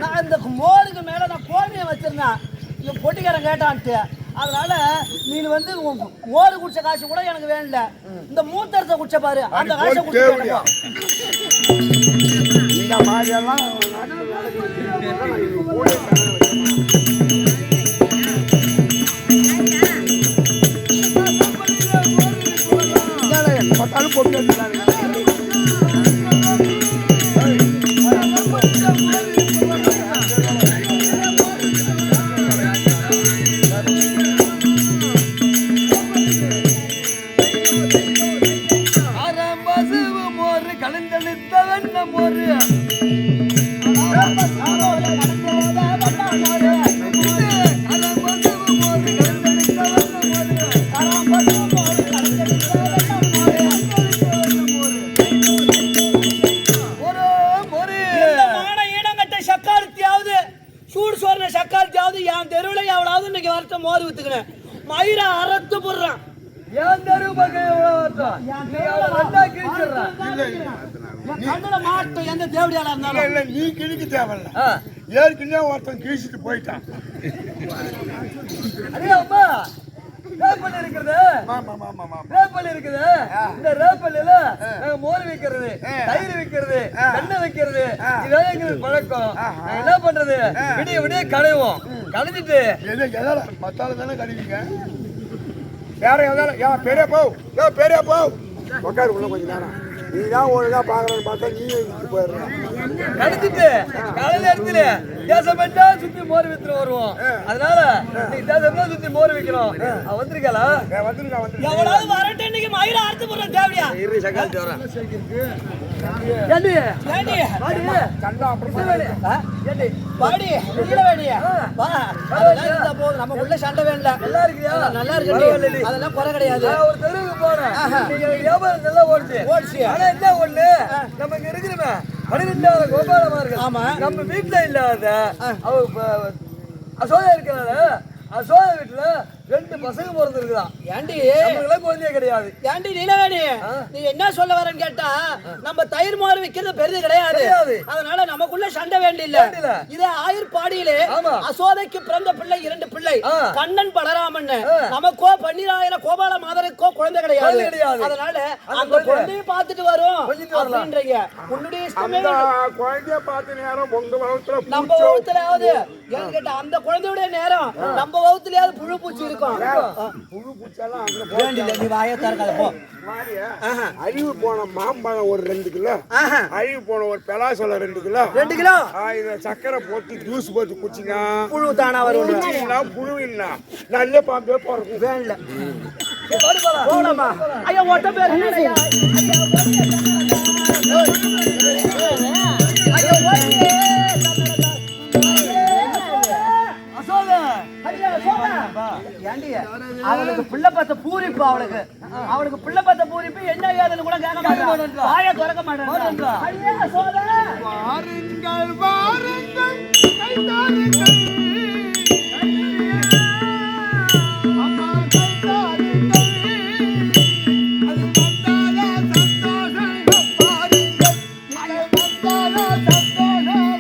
நான் இந்த மோருக்கு மேல நான் கோமியை வச்சிருந்தேன் இவன் பொட்டிக்காரன் கேட்டான்ட்டு அதனால நீ வந்து மோரு குடிச்ச காசு கூட எனக்கு வேணல இந்த மூத்தரத்தை குடிச்ச பாரு அந்த காசை குடிச்ச இந்த மாதிரியெல்லாம் பத்தாலும் போட்டு கலந்தெடுத்த வெண்ண மோரு மயிரை அறுத்து போடுறான். என் தெருவு பக்கம் எவ்வளவு வருஷம்? நீ அவளை நல்லா கிழிச்சிடுறான். என் கண்ணுல மாட்டும் எந்த தேவடியாளா இருந்தாலும். இல்ல நீ கிழிக்க தேவையில்ல, ஏற்கனவே ஒருத்தன் கிழிச்சிட்டு போயிட்டான். அடே அம்மா, ரேப்பல் இருக்குது, ரேப்பல் இருக்குது. இந்த ரேப்பல்ல நாங்க மோர் வைக்கிறது, தயிர் வைக்கிறது, எண்ணெய் வைக்கிறது, இதான் எங்களுக்கு பழக்கம். நாங்க என்ன பண்றது, விடிய விடிய கடைவோம். கடைஞ்சிட்டு எதால மத்தால தானே கழுவிங்க, வேற எதால பெரிய போ, பெரிய போ உட்காரு உள்ள கொஞ்சம் நேரம். நீ தான் ஒழுங்கா பாக்குறன்னு பார்த்தா நீ போயிடுற. கடிச்சிட்டு காலையில எடுத்துட்டு தேசப்பட்டா சுத்தி மோர் வித்துட்டு வருவோம். அதனால நீங்க தேசப்பட்டா சுத்தி மோர் வைக்கிறோம். வந்திருக்கா? வந்துருக்கா எவ்வளவு வரட்டும், இன்னைக்கு மயிரை அறுத்து போடுறான் தேவடியா. இரு சக்கால் வரேன். ஏண்டி கண்டா அப்புறம் ஏண்டி பாடி வெளியில வேடியா வா. அதெல்லாம் இருந்தா போதும், நம்ம உள்ள சண்டை வேண்டல. நல்லா இருக்கியா? நல்லா இருக்கு, அதெல்லாம் குறை கிடையாது. நான் ஒரு தெருவுக்கு போனேன். நீங்க வியாபாரம் நல்லா ஓடிச்சு. ஆனா என்ன ஒண்ணு, நம்ம இங்க இருக்கிறோமே 12 கோபாலமா இருக்கு. ஆமா. நம்ம வீட்டுல இல்லாத அவ அசோதா இருக்கிறாரு. அசோதா வீட்டுல 2 பசங்க பிறந்திருக்குதான். ஏண்டி நம்மளுக்கு குழந்தையே கிடையாது. ஏண்டி நீலவேணி, நீ என்ன சொல்ல வரேன்னு கேட்டா, நம்ம தயிர் மோர் விக்கிறது பெருது கிடையாது. அதனால நமக்குள்ள சண்டை வேண்டியில்ல. இதே ஆயுர்பாடியிலே அசோதைக்கு பிறந்த பிள்ளை 2 பிள்ளை, கண்ணன் பலராமன். நமக்கோ 12,000 கோபால மாதருக்கோ குழந்தை கிடையாது. அதனால அந்த குழந்தையை பார்த்துட்டு வரும் அப்படின்றீங்க. உன்னுடைய இஷ்டமே. குழந்தைய பார்த்து நேரம் உங்க வகுத்துல நம்ம வகுத்துலயாவது ஏன்னு கேட்டா, அந்த குழந்தையுடைய நேரம் நம்ம வகுத்துலயாவது புழு பூச்சி இருக்கும். புழு பூச்சாலாம் அங்க வேண்டியில்ல, நீ வாயை திறக்காத போ. அழிவு போன மாம்பழம் ஒரு 2 கிலோ, அழிவு போன ஒரு பெலாசோல 2 கிலோ, 2 கிலோ இத சக்கரை போட்டு ஜூஸ் போட்டு குடிச்சிங்க, புழு தானா வரும். புழு இல்ல நல்ல பாம்பே போறது வேண்டல போலாமா? ஐயா ஓட்ட பேர் என்னடா? ஐயா ஓட்டே அசோதா ஐயா சோமா ஏண்டி அவளுக்கு பிள்ளை பார்த்த பூரிப்பு, அவளுக்கு பிள்ளை பார்த்த பூரிப்பு என்ன ஏதுன்னு கூட கேட்க மாட்டான், வாயை திறக்க மாட்டான். ஐயா சோதா வாருங்கள் வாருங்கள் கைதாருங்கள் அம்மா கைதாருங்கள் அது வந்தாலே சந்தோஷம் பாருங்கள் நீங்கள் வந்தாலே சந்தோஷம்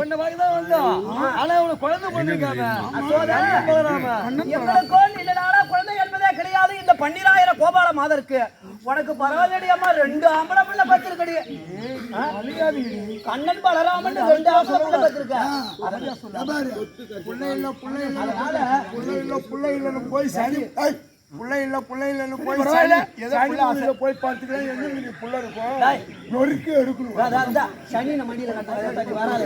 ஒன்ன மாதிரிதான் வந்தோம். ஆனா உனக்கு குழந்தை பிறந்திருக்காம எங்களுக்கோ நீண்ட நாளா குழந்தை என்பதே கிடையாது. இந்த 12,000 கோபால மாதருக்கு உனக்கு பரவாயில்லடி அம்மா, 2 ஆம்பளை பிள்ளை பத்திருக்கடி. கண்ணன் பலராமன் 2 ஆம்பளை பிள்ளை பத்திருக்க. புள்ள இல்லன்னு போய் சரி புள்ள இல்லன்னு போய் போய் பார்த்துக்கலாம். என்ன புள்ள இருக்கும் நொறுக்கு எடுக்கணும். சனி மடியில வராது.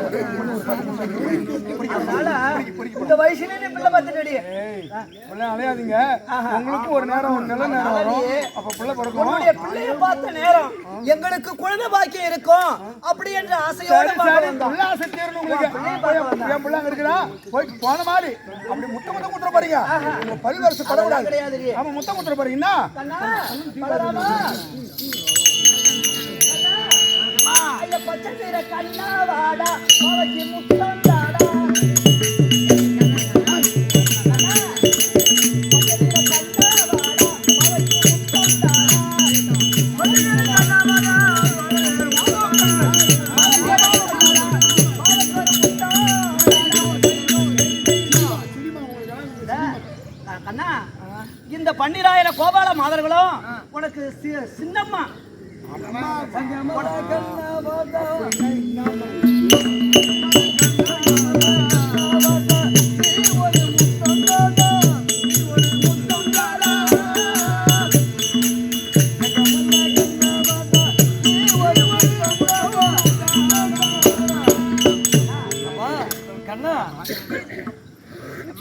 இந்த வயசுல நீ பிள்ளை பத்துட்டடி அலையாதீங்க. உங்களுக்கு ஒரு நேரம் ஒரு நல்ல நேரம் வரும், அப்ப பிள்ளை பிறக்கும். உன்னுடைய பிள்ளைய பார்த்த நேரம் எங்களுக்கு குழந்தை பாக்கியம் இருக்கும் அப்படி என்ற ஆசையோடு ஆசை தீரணும் உங்களுக்கு. என் பிள்ளை இருக்குதா போய் போன மாதிரி அப்படி முட்டை குத்துற பாருங்க. உங்க பரிவரசு படக்கூடாது கிடையாது. ஆமா முட்டை குத்துற பாருங்கன்னா பச்சை தீர கண்ணா வாடா அவக்கு முத்தம் தாடா. கண்ணா, இந்த 12,000 கோபால மாதர்களும் உனக்கு சின்னம்மா. கண்ணா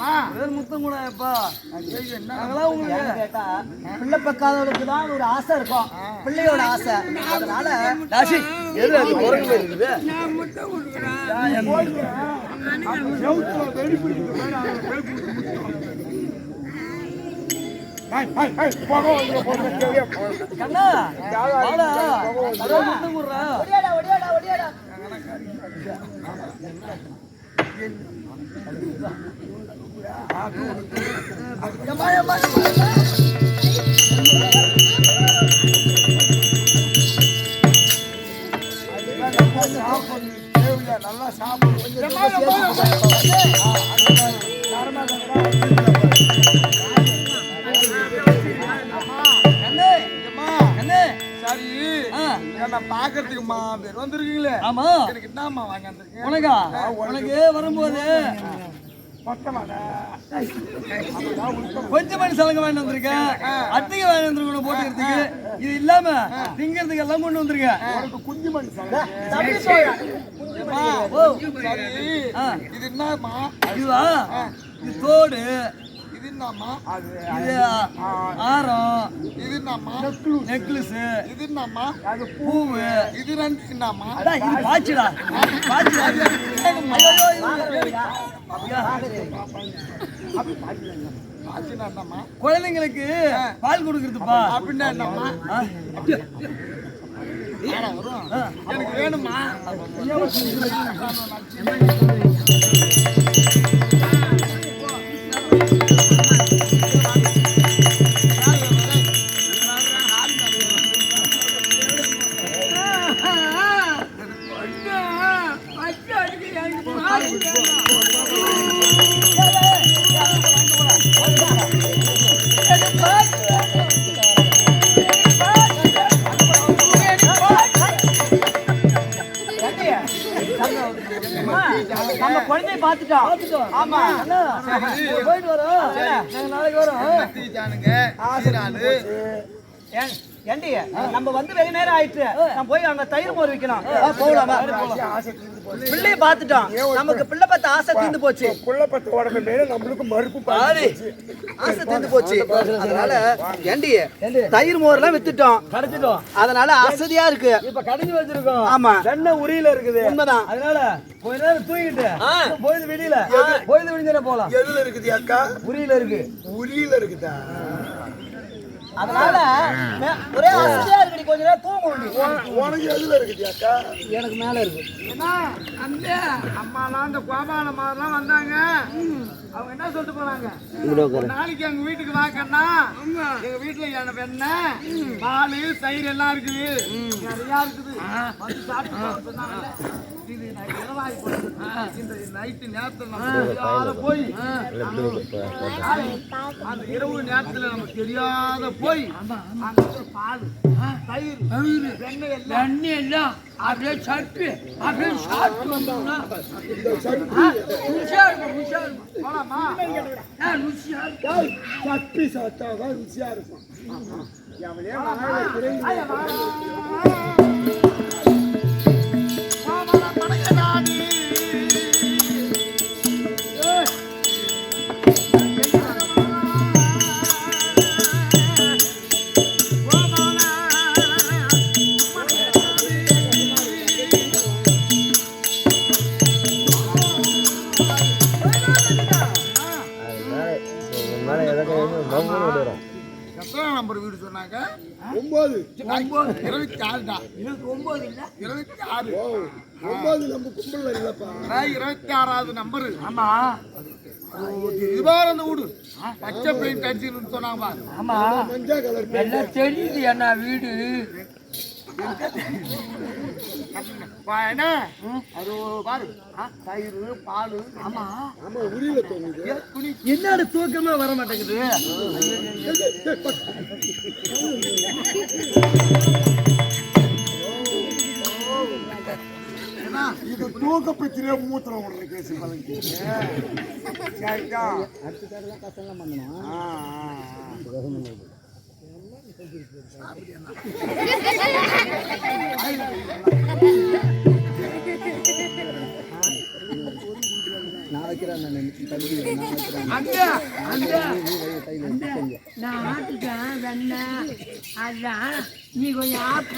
அம்மா வேறு முத்தம் கூட அப்பா ஐயோ, என்ன நாங்களாம் உங்களுக்கு கேட்டா பிள்ளை பக்காதவளுக்கு தான் ஒரு ஆசை இருக்கும், பிள்ளையோட ஆசை. அதனால ராசி எது அது குரங்கு மாதிரி இருக்குது நான் முட்டை கொடுக்குறேன். செவுத்துல வெளிப்பிடிக்கிற மாதிரி அவனை வெளிப்பிடிச்சு முடிச்சிடும். போக வந்து போட்டு கண்ணா வாடா அதான் முத்தம் கொடுறா ஒடியாடா ஒடியாடா ஒடியாடா. நல்லா சாப்பிடும். கண்ணே கண்ணே சரி ஆ என்ன பாக்குறதுக்குமா பேர் வந்திருக்கீங்களே, ஆமா எனக்கு என்னம்மா வாங்கி வந்திருக்கீங்க? உனக்கா உனக்கு வரும்போது பக்கமாடா கொஞ்சம் மணி சலங்க வாங்கி வந்திருக்கேன், அத்தைக்கு வாங்கி வந்திருக்கணும் போட்டுக்கிறதுக்கு. இது இல்லாம திங்கிறதுக்கு எல்லாம் கொண்டு வந்திருக்கேன். உனக்கு குஞ்சு மணி சார். தம்பி போயா. சரி ஆ, இது என்னம்மா? இதுவா இது தோடு, இது என்னம்மா? இது ஆரம், இது என்னம்மா? நெக்லஸ், இது என்னம்மா? பூவு, இது ரெண்டு என்னம்மா? அதான் இது பாய்ச்சிடா பாய்ச்சிடா. ஆச்சுன்னா என்னம்மா? குழந்தைங்களுக்கு பால் கொடுக்கறதுப்பா. அப்படின்னா என்னம்மா? ஆ, ஆனா வரும். எனக்கு வேணுமா? பச்சை அடிக்க எனக்கு பால் வேணும். நம்ம குழந்தைய பார்த்துட்டோம். ஆமா அண்ணா, போயிட்டு வரோம். நாங்க நாளைக்கு வரோம். ஏண்டி நம்ம வந்து வெகு நேரம் ஆயிடுச்சு, நான் போய் அங்க தயிர் மோர் வைக்கணும். போகலாமா? பிள்ளைய பார்த்துட்டோம், நமக்கு பிள்ளை பார்த்து ஆசை தீர்ந்து போச்சு. புள்ள பத்து உடம்பு மேல நம்மளுக்கு மறுப்பு பாரு, ஆசை தீர்ந்து போச்சு. அதனால ஏண்டி தயிர் மோர் எல்லாம் வித்துட்டோம், கிடைச்சிட்டோம். அதனால அசதியா இருக்கு. இப்ப கடைஞ்சு வச்சிருக்கோம். ஆமா. வெண்ணெய் உரியில இருக்குது. உண்மைதான். அதனால கொஞ்ச நேரம் தூங்கிட்டு போயிது வெளியில போயிது விடிஞ்சா போலாம். எதுல இருக்குது அக்கா? உரியில இருக்கு. உரியில இருக்குதா? அதனால ஒரே அசதியா இருக்கு, கொஞ்ச நேரம் தூங்க முடியும். உனக்கு எதுல இருக்குது அக்கா? எனக்கு மேல இருக்கு. அந்த அம்மாலாம் அந்த கோபால மாதிரிலாம் வந்தாங்க. அவங்க என்ன சொல்லிட்டு போனாங்க? ஒரு நாளைக்கு எங்க வீட்டுக்கு வாக்கன்னா, எங்க வீட்டுல எனக்கு வெண்ணெய், பால், தயிர் எல்லாம் இருக்குது, நிறையா இருக்குது, வந்து சாப்பிட்டு சொன்னாங்கல்ல. இது இரவாகி போகுது. இந்த நைட்டு நேரத்துல நம்ம தெரியாத போய் அந்த இரவு நேரத்துல நம்ம தெரியாத போய் அங்க பால், தயிர், வெண்ணெய் எல்லாம் தண்ணி எல்லாம் அப்படியே சட்டு அப்படியே சாப்பிட்டு வந்தோம்னா ருசியா இருக்கும், ருசியா இருக்கும். போலாமா? ருசியா இருக்கும். சட்டி சாப்பிட்டாதான் ருசியா இருக்கும். எவனே வாயில குறைந்து எத்தனை நம்பர் வீடு சொன்னாங்க? 9. 26 தான். 26. 9 நம்ம கும்பல்ல இல்லப்பா. 26வது நம்பர். ஆமா. இது பாரு அந்த வீடு. பச்சை பெயிண்ட் அடிச்சுன்னு சொன்னாங்க பாரு. ஆமா, மஞ்சள் கலர் எல்லாம் தெரியுது என்ன வீடு. என்ன அது பாரு. தயிர், பால். ஆமா ஆமா உரியில தோணுது. துணி என்னோட தூக்கமே வர மாட்டேங்குது. இது தூக்க பிரச்சனையே மூத்திரம் விடுற கேஸ் பழங்கி. நான் வைக்கிறேன். நான் ஆட்டுட்டேன் வெண்ணெய் அதான் நீ கொஞ்சம் ஆப்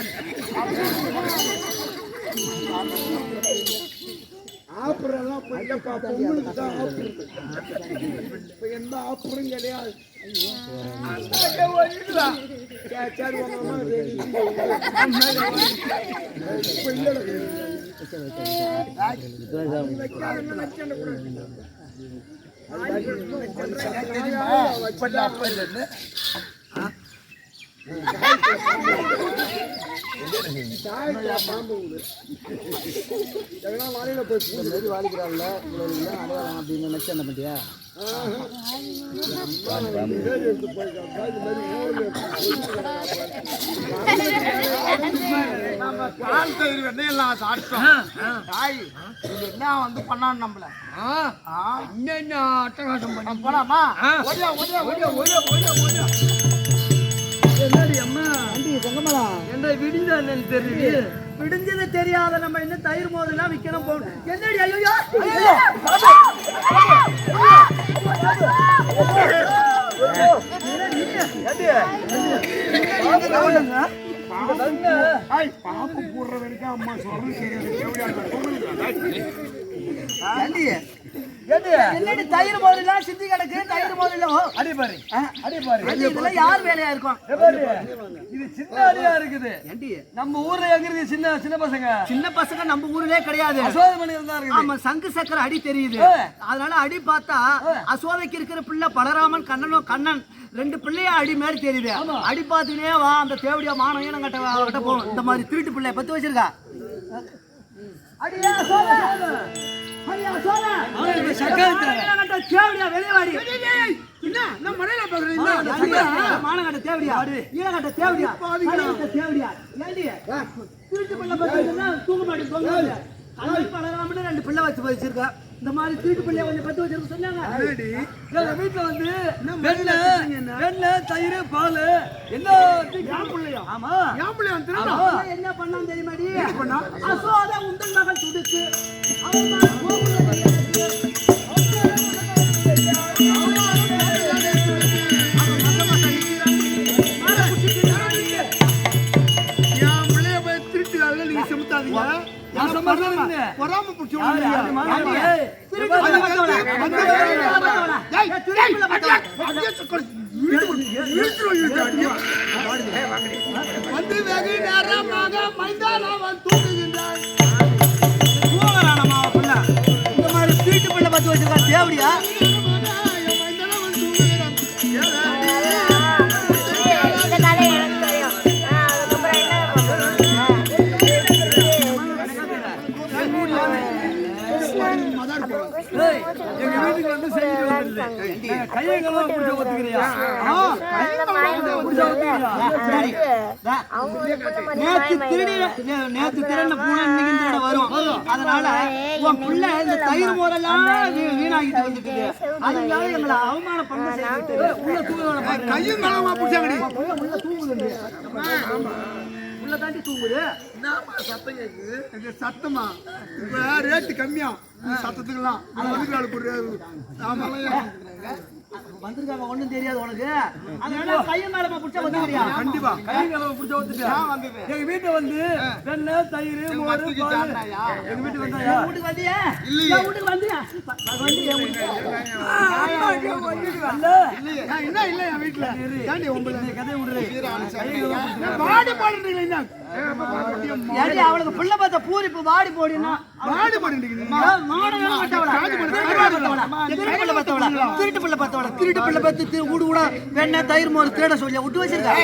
ஆப்புறெல்லாம் பண்ணப்பா பொங்கலுக்கு தான் ஆப்பு. இப்ப எந்த ஆப்புறம் கிடையாது. சரி உங்க அம்மா ready. இப்ப இல்ல. என்ன வந்து பண்ணான்னு நம்மள என்ன அட்டகாசம் பண்ணி போலாமா என்னடி அம்மா என்ன விடிஞ்சா என்னன்னு தெரியுது விடிஞ்சது தெரியாத நம்ம இன்னும் தயிர் மோதெல்லாம் விற்கணும் போகணும். என்னடி ஐயோ பாப்பு போடுற வரைக்கும் அம்மா சொல்றது என்னடி தயிர் மோதெல்லாம் சிந்தி கிடக்கு தயிர் மோதெல்லாம் அடி பாரு அடி பாரு இதெல்லாம் யார் வேலையா இருக்கும்? இது சின்ன அடியா இருக்குது நம்ம ஊர்ல எங்க இருக்கு சின்ன சின்ன பசங்க சின்ன பசங்க நம்ம ஊர்லயே கிடையாது. அசோத மணி இருந்தா இருக்குது ஆமா சங்கு சக்கர அடி தெரியுது. அதனால அடி பார்த்தா அசோதைக்கு இருக்கிற பிள்ளை பலராமன் கண்ணன் ரெண்டு பிள்ளைய அடி மாதிரி தெரியுது. அடி பார்த்துனே வா அந்த தேவடியா மானம் ஈனங்கட்ட போகும். இந்த மாதிரி திருட்டு பிள்ளைய பத்தி வச்சிருக்கா அடியா சோதா அடியா சோதா ஈனங்கட்ட தேவடியா வெளியவாடி என்ன நம்ம மடையில பாக்குறீங்க மானங்கட்ட தேவடியா ஈனங்கட்ட தேவடியா தேவடியா ஏண்டி திருட்டு பிள்ளை பத்தி தூங்க மாட்டேங்க பலராமன்னு ரெண்டு பிள்ளை வச்சிருக்கா. இந்த மாதிரி திருட்டு பிள்ளைய கொஞ்சம் பத்து வச்சிருக்க சொன்னாங்க. எங்க வீட்டுல வந்து வெண்ணெய் தயிர் பால் எல்லாத்தையும் ஆமா என்ன பண்ணான்னு தெரியுமாடி? அசோத உந்தன் மகள் துடுக்கு அவன் மகன் கோகுல பொறாம பிடிச்ச வந்து வெகு நேரமாக மைதானம் தூங்குகின்றான். இந்த மாதிரி திருட்டு பிள்ளை பத்து வச்சிருக்கா தேவடியா எங்க வீட்டுக்கு வந்து செய்தி வந்துருது கையெல்லாம் புடிச்சு ஒத்துக்கிறியா நேத்து திருட பூனை இன்னைக்கு திருட வரும். அதனால உன் பிள்ளை இந்த தயிர் மோரெல்லாம் வீணாகிட்டு வந்துட்டு அதனால எங்களை அவமான பண்ண கையும் களமா பிடிச்சாங்கடி. உள்ள தூங்குது உள்ள தாண்டி தூங்குது. சத்தம் கேக்குது. இது சத்தமா இப்ப ரேட்டு கம்மியா சத்தத்துக்கெல்லாம் வந்திருக்காங்க ஒண்ணும் தெரியாது உனக்கு. அதனால கையும் மேலமா புடிச்சா வந்துக்கிறியா? கண்டிப்பா கையெல்லாம் புடிச்சு ஒத்துட்டு எங்க வீட்டுல வந்து வெண்ணெய் தயிர் மோர் பால் எங்க வீட்டுக்கு வந்தாயா வீட்டுக்கு வந்தியா? இல்லையே வீட்டுக்கு வந்தியா? வந்து என் வீட்டுக்கு என்ன இல்ல என் வீட்டுல தாண்டி உங்களுக்கு கதை விடுறேன் வாடி போடுறீங்களா என்ன ஏடி அவளுக்கு புள்ள பார்த்த பூரிப்பு வாடி போடினா வாடி போடுறீங்க மாடவே மாட்டவளா திருட்டு பிள்ளை பார்த்தவளா திருட்டு பிள்ளை பார்த்து ஊடு கூட வெண்ணெய் தயிர் மோர் தேட சொல்லி விட்டு வச்சிருக்கா.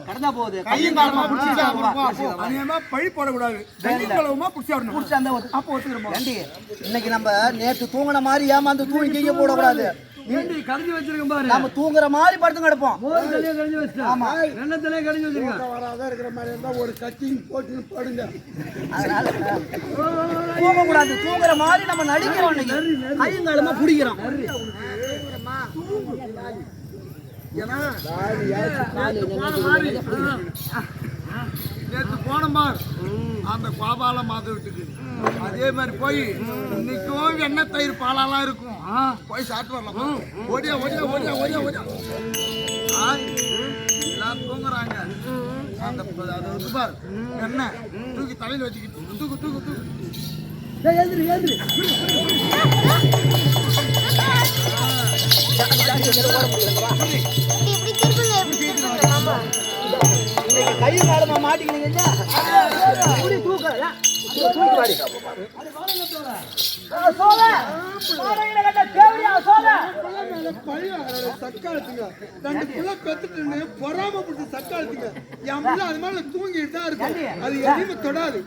கடந்தா போகுது கையும் காலமா பழி போடக்கூடாது. இன்னைக்கு நம்ம நேற்று தூங்கின மாதிரி ஏமாந்து தூங்கி கீழே போடக்கூடாது. கடைஞ்சி வச்சிருக்கேன் பாரு நம்ம தூங்குற மாதிரி படுத்து கிடப்போம். மோர் தலையே கடைஞ்சி வச்சிட்டேன் வெண்ணெய் தலையே கடைஞ்சி வச்சிருக்கேன் வராத இருக்கிற மாதிரி இருந்தா ஒரு கத்தி போட்டு படுங்க. அதனால தூங்க கூடாது. தூங்குற மாதிரி நம்ம நடிக்கிறோம். இன்னைக்கு கையும் காலமா பிடிக்கிறோம். நேற்று போனோம் அந்த கோபால மாதவத்துக்கு. அதே மாதிரி போய் இன்னைக்கும் எண்ணெய் தயிர் பாலாலாம் இருக்கும். போய் சாப்பிட்டு வரலாம். ஓடியா ஓடியா ஓடியா ஓடியா ஓடியா. எல்லாம் தூங்குறாங்க. அந்த அது வந்து பாரு எண்ணெய் தூக்கி தலையில் வச்சுக்கிட்டு தூக்கு தூக்கு தூக்கு. கை காலமா மாட்டிக்கிறீங்க தூங்கிட்டு தான் இருக்கும். அது எதுவுமே தொடாது.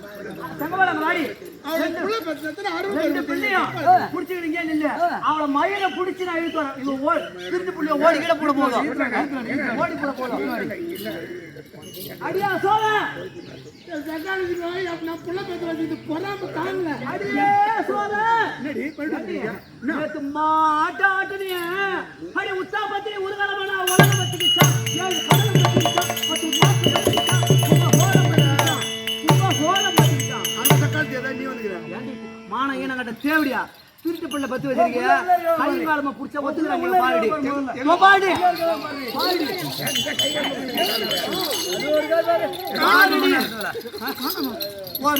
அவளை மயில புடிச்சு நான் இழுத்து வரேன். திருட்டு புள்ளிய ஓடி கீழே போட போதும் ஓடி போட போதும். அடியா சோழ மாட்டாட்டினிய அடி உத்தா பத்திரி உருகலமான உலகம் வச்சுக்கிச்சா மானம் ஈன கட்ட தேவடியா திருட்டு பிள்ளை பத்தி வச்சிருக்கீங்க. கைகாலமா புடிச்சா ஒத்துக்கிறாங்க. பாடி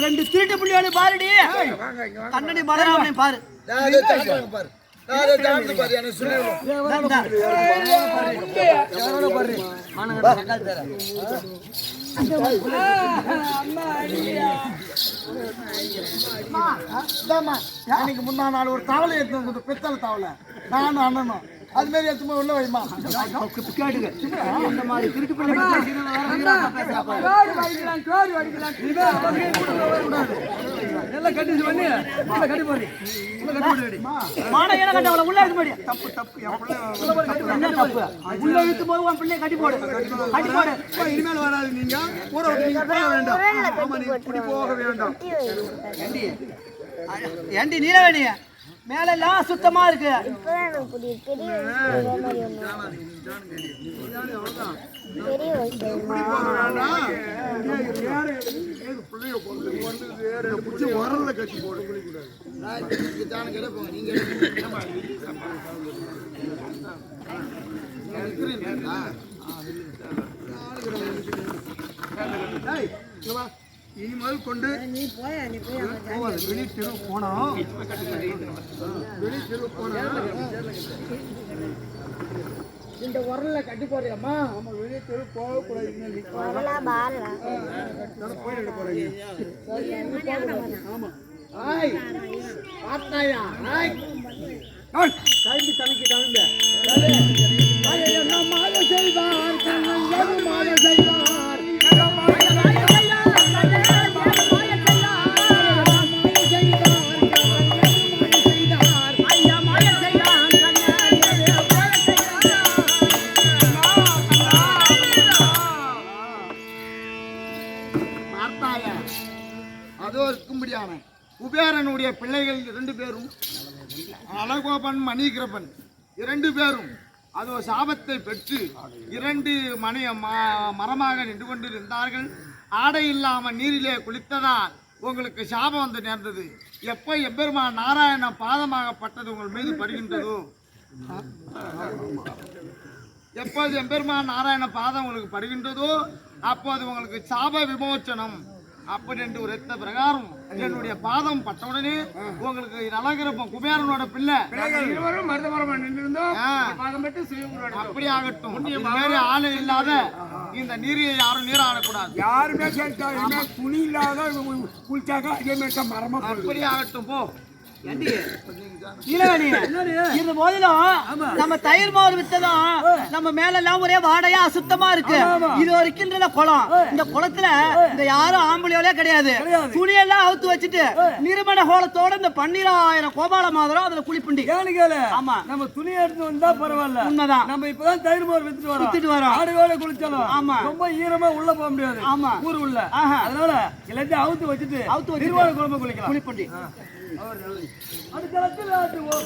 ரெண்டு திருட்டு புள்ளியோட பாருடி. கண்ணடி மலராமனை பாரு. அன்னைக்கு முந்தா நாள் ஒரு தவளை எடுத்து பித்தளை தவளை நானும் அண்ணனும் அது மாதிரி எடுத்து உள்ள வைமா கேட்டுங்க. இந்த மாதிரி திருட்டு பிள்ளை தப்பு தப்பு உள்ள இழுத்து போது உன் பிள்ளைய கட்டி போடு கட்டி போடு. இனிமேல் வராது. நீங்க ஊற விட்டு போக வேண்டாம். ஆமா நீ இப்படி போக வேண்டாம். ஏண்டி நீலவேணிய மேல எல்லாம் சுத்தமா இருக்கு. உரல்ல கட்டி போட இனிமேல் கொண்டு வெளி தெரு போனோம். வெளி தெரு போனா இந்த உரல்ல கட்டி போறியாமா? ஆமா வெளியே தெரு போகக்கூடாது. போயிட போறீங்க. ஆமா பார்த்தாயா கைந்து கணக்கு கலந்த செய்வார் செய்வார் குபேரனுடைய பிள்ளைகள் 2 பேரும் அழகோபன் மணிகிரபன் 2 பேரும் அதோ சாபத்தை பெற்று 2 மரமாக நின்று கொண்டிருந்தார்கள். ஆடை இல்லாமல் நீரிலே குளித்ததால் உங்களுக்கு சாபம் வந்து நேர்ந்தது. எப்போ எம்பெருமான் நாராயண பாதமாகப்பட்டது உங்கள் மீது படுகின்றதோ, எப்போது எம்பெருமான் நாராயண பாதம் உங்களுக்கு படுகின்றதோ அப்போது உங்களுக்கு சாப விமோச்சனம் அப்படி என்று உரைத்த பிரகாரம் என்னுடைய பாதம் பட்டவுடனே உங்களுக்கு நலகிரப்பம் குபேரனோட பிள்ளை அப்படி ஆகட்டும். வேறு ஆளு இல்லாத இந்த நீரை யாரும் நீராடக்கூடாது. யாருமே துணி இல்லாத குளிச்சாக்கா அதே மாதிரி மரமா அப்படி ஆகட்டும். போ இந்த போதிலும் நம்ம தயிர் மோர் வித்ததும் நம்ம மேல எல்லாம் ஒரே வாடையா அசுத்தமா இருக்கு. இது இருக்கின்ற குளம். இந்த குளத்துல இந்த யாரும் ஆம்பளையோட கிடையாது. துணியெல்லாம் அவுத்து வச்சுட்டு நிறுவன கோலத்தோட இந்த 12,000 கோபால மாதரம் அதுல குளிப்புண்டி. ஆமா நம்ம துணி எடுத்து வந்தா பரவாயில்ல. உண்மைதான். நம்ம இப்பதான் தயிர் மோர் வித்துட்டு வரோம். ஆடுகள குளிச்சாலும் ஆமா ரொம்ப ஈரமா உள்ள போக முடியாது. ஆமா ஊர் உள்ள. அதனால எல்லாத்தையும் அவுத்து வச்சுட்டு நிறுவன குழம்பு குளிக்கலாம். குளிப்புண்டி அடுத்த ஆட்டுவோம்.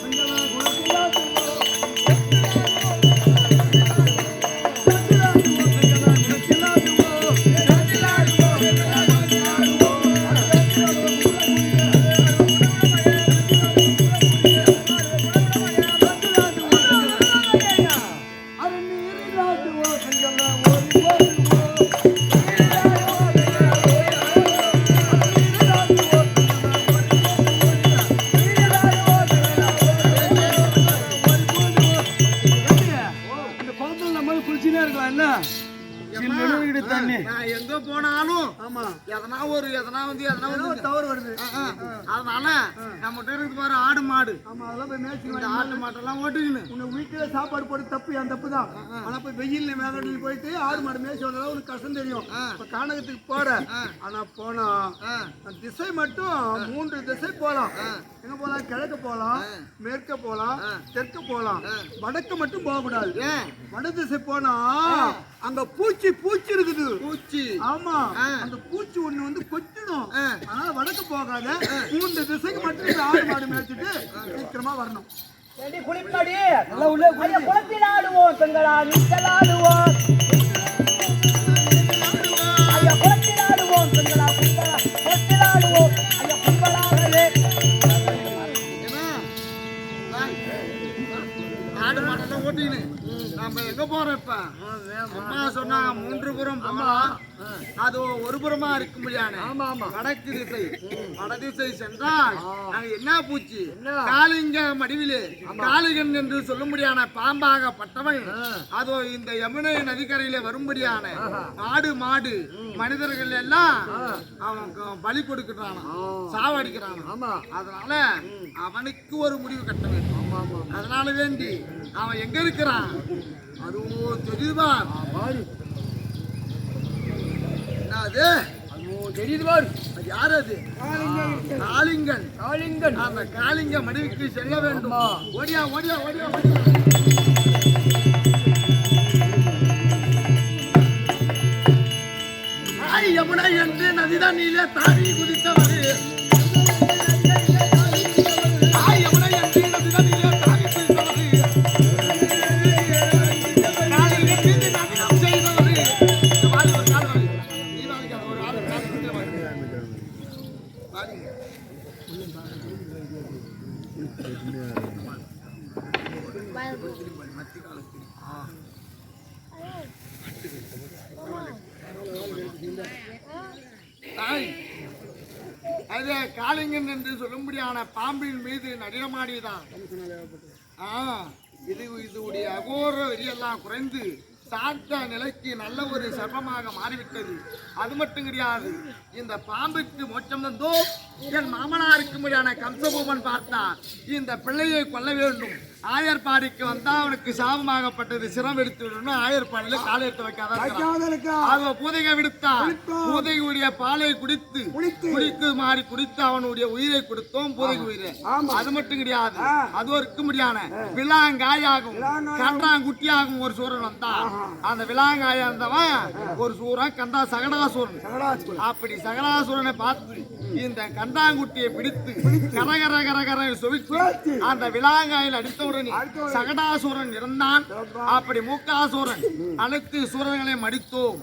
எங்க போனாலும் ஆமா எதனா வந்து தவறு வருது. அதனால நம்மகிட்ட இருக்கு பாரு ஆடு மாடு. ஆமா அதெல்லாம் போய் மேய்ச்சி இந்த ஆட்டு மாட்டெல்லாம் ஓட்டுக்கணும். உன்னை வீட்டுல சாப்பாடு போட்டு தப்பு என் தப்பு தான். ஆனா போய் வெயில்ல மேகடியில் போயிட்டு ஆடு மாடு மேய்ச்சி வந்தா உனக்கு கஷ்டம் தெரியும். இப்ப கானகத்துக்கு போற ஆனா போனா திசை மட்டும் 3 திசை போலாம். எங்க போலாம்? கிழக்கு போலாம், மேற்க போலாம், தெற்கு போலாம். வடக்கு மட்டும் போக கூடாது. வட திசை போனா அங்க பூச்சி இருக்குது. பூச்சி. ஆமா அந்த பூச்சி ஒண்ணு வந்து கொத்திடும். அதனால வடக்கு போகாத. 3 திசைக்கு மட்டும் ஆடு மாடு மேய்ச்சிட்டு சீக்கிரமா வரணும். குளிப்பாடி குளத்தில் ஆடுவோம் பெண்களா நீச்சல் ஆடுவோம். ஐயா குளத்தில் ஆடுவோம் பெண்களா குளத்தில் ஆடுவோம். ஐயா கும்பலாகவே ஆடு மாட்டெல்லாம் ஓட்டிக்கணும். நம்ம எங்க போறோம் இப்ப? அம்மா சொன்னாங்க 3 புறம் போகலாம். அது ஒரு புறமா இருக்க முடியாது. வடக்கு திசை. வடதிசை சென்றால் அங்க என்ன பூச்சி? காளிங்க மடிவிலே காளிகன் என்று சொல்ல முடியான பாம்பாகப்பட்டவன் அதோ இந்த யமுனை நதிக்கரையில வரும்படியான ஆடு மாடு மனிதர்கள் எல்லாம் அவன் பலி கொடுக்கிறான், சாவடிக்கிறான். அதனால அவனுக்கு ஒரு முடிவு கட்ட வேண்டும். அதனால வேண்டி அவன் எங்க இருக்கிறான் அதுவும் தெரியுதா? அது யார்? அது காளிங்கன். அந்த காளிங்க மடிவுக்கு செல்ல வேண்டும். ஓடியா ஓடியா ஓடியா ஓடியா. யமுனை என்று நதிதான் நீல தாவி குதித்தவர். யமுனை என்று நதிதான் நீல தாவி குதித்தவர். காளிங்கன் மீது நதினம் செய்தவர். அது காளிங்கன் என்று சொல்லும்படியான பாம்பின் மீது நடனமாடியதான். இதுடைய அகோர வெறியெல்லாம் குறைந்து சாட்ட நிலைக்கு நல்ல ஒரு சர்ப்பமாக மாறிவிட்டது. அது மட்டும் கிடையாது, இந்த பாம்புக்கு மோட்சம் தந்தோ என் மாமனாருக்கு முடியான கம்சபூமன் பார்த்தார். இந்த பிள்ளையை கொல்ல வேண்டும். ஆயர்பாடிக்கு வந்தா அவனுக்கு சாபமாகப்பட்டது. சிரம் எடுத்து விடணும். ஆயர்பாடியில காலை எடுத்து வைக்காத பூதைகை விடுத்தான். பூதையுடைய பாலை குடித்து மாறி குடித்து அவனுடைய உயிரை கொடுத்தோம். பூதைக்கு உயிரை. அது மட்டும் கிடையாது, அது ஒரு இருக்க முடியான விலாங்காயாகும் கன்றாங்குட்டியாகும் ஒரு சூரன் வந்தான். அந்த விலாங்காயா இருந்தவன் ஒரு சூரன் கண்டா சகடாசூரன். அப்படி சகடாசூரனை பார்த்து இந்த கண்டாங்குட்டியை பிடித்து கரகர கரகர சொவிச்சு அந்த விலாங்காயில் அடித்தவுடனே சகடாசூரன் இருந்தான். அப்படி மூக்காசூரன் அனைத்து சூரர்களை மடித்தோம்.